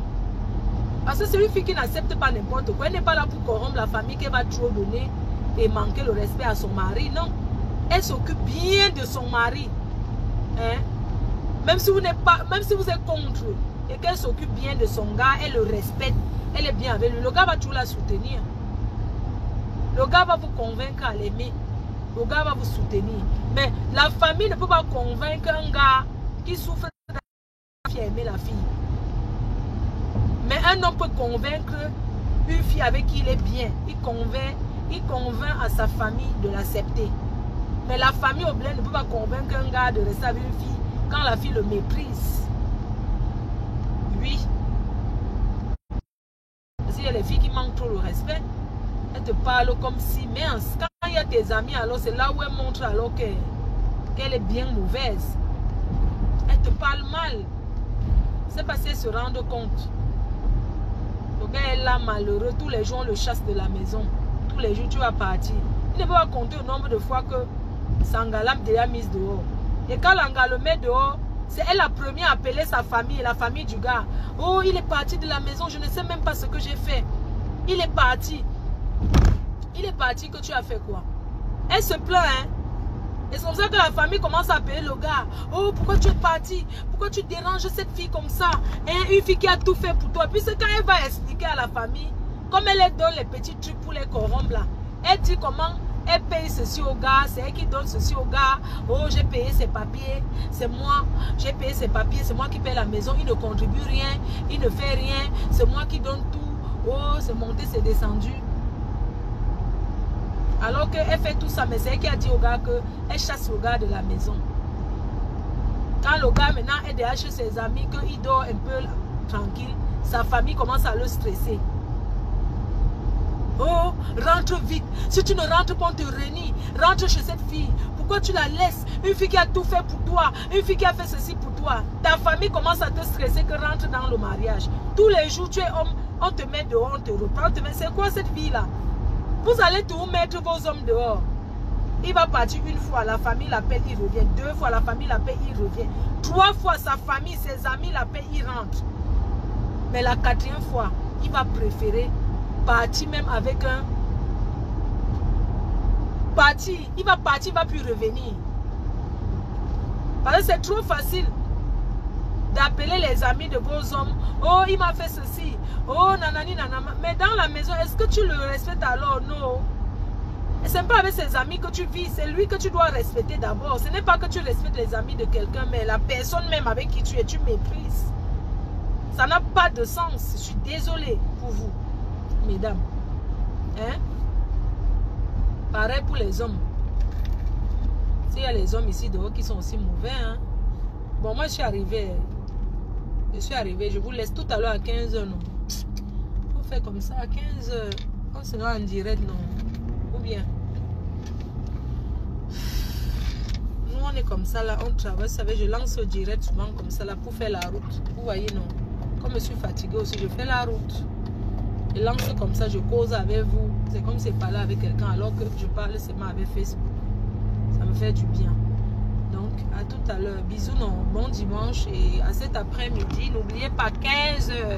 Parce que c'est une fille qui n'accepte pas n'importe quoi. Elle n'est pas là pour corrompre la famille qu'elle va trop donner et manquer le respect à son mari. Non. Elle s'occupe bien de son mari. Hein? Même si vous êtes contre et qu'elle s'occupe bien de son gars, elle le respecte. Elle est bien avec lui. Le gars va toujours la soutenir. Le gars va vous convaincre à l'aimer. Le gars va vous soutenir. Mais la famille ne peut pas convaincre un gars qui souffre de la fille à aimer la fille. Mais un homme peut convaincre une fille avec qui il est bien. Il convainc à sa famille de l'accepter. Mais la famille au bled ne peut pas convaincre un gars de rester avec une fille quand la fille le méprise. Oui. Parce qu'il y a les filles qui manquent trop le respect. Elles te parlent comme si, mince, quand il y a tes amis, alors c'est là où elles montrent alors qu'elle est bien mauvaise. Elles te parlent mal. C'est parce qu'elles se rendent compte. Le gars est là malheureux, tous les jours on le chasse de la maison. Tous les jours tu vas partir. Il ne peut pas compter le nombre de fois que Sangala me déjà mise dehors. Et quand Langa le met dehors, c'est elle la première à appeler sa famille, la famille du gars. Oh, il est parti de la maison, je ne sais même pas ce que j'ai fait. Il est parti. Il est parti que tu as fait quoi? Elle se plaint, hein. Et c'est comme ça que la famille commence à appeler le gars. Oh, pourquoi tu es parti? Pourquoi tu déranges cette fille comme ça? Hein? Une fille qui a tout fait pour toi. Puis c'est quand elle va expliquer à la famille, comme elle donne les petits trucs pour les corrompre là. Elle dit comment elle paye ceci au gars. C'est elle qui donne ceci au gars. Oh, j'ai payé ses papiers. C'est moi. J'ai payé ses papiers. C'est moi qui paye la maison. Il ne contribue rien. Il ne fait rien. C'est moi qui donne tout. Oh, c'est monté, c'est descendu. Alors qu'elle fait tout ça, mais c'est elle qui a dit au gars qu'elle chasse le gars de la maison. Quand le gars maintenant est derrière chez ses amis, qu'il dort un peu tranquille, sa famille commence à le stresser. Oh, rentre vite. Si tu ne rentres pas, on te renie. Rentre chez cette fille. Pourquoi tu la laisses? Une fille qui a tout fait pour toi. Une fille qui a fait ceci pour toi. Ta famille commence à te stresser que rentre dans le mariage. Tous les jours, tu es homme, on te met dehors, on te reprend. C'est quoi cette fille-là? Vous allez tout mettre vos hommes dehors. Il va partir une fois, la famille l'appelle, il revient. 2 fois, la famille l'appelle, il revient. 3 fois, sa famille, ses amis l'appellent, il rentre. Mais la 4e fois, il va préférer partir même avec un... Partir, il va partir, il ne va plus revenir. Parce que c'est trop facile d'appeler les amis de vos hommes. Oh, il m'a fait ceci. Oh, nanani, nanana. Mais dans la maison, est-ce que tu le respectes alors? Non. Ce n'est pas avec ses amis que tu vis. C'est lui que tu dois respecter d'abord. Ce n'est pas que tu respectes les amis de quelqu'un, mais la personne même avec qui tu es, tu méprises. Ça n'a pas de sens. Je suis désolée pour vous, mesdames. Hein? Pareil pour les hommes. S'il y a les hommes ici dehors qui sont aussi mauvais, hein? Bon, moi, je suis arrivée. Je vous laisse tout à l'heure à 15h, non? On fait comme ça, à 15h. On sera en direct, non? Ou bien? Nous, on est comme ça, là, on travaille. Vous savez, je lance au direct souvent comme ça, là, pour faire la route. Vous voyez, non? Comme je suis fatiguée aussi, je fais la route. Je lance comme ça, je cause avec vous. C'est comme si je parlais avec quelqu'un, alors que je parle seulement avec Facebook. Ça me fait du bien. Donc, à tout à l'heure. Bisous, non. Bon dimanche et à cet après-midi. N'oubliez pas 15h.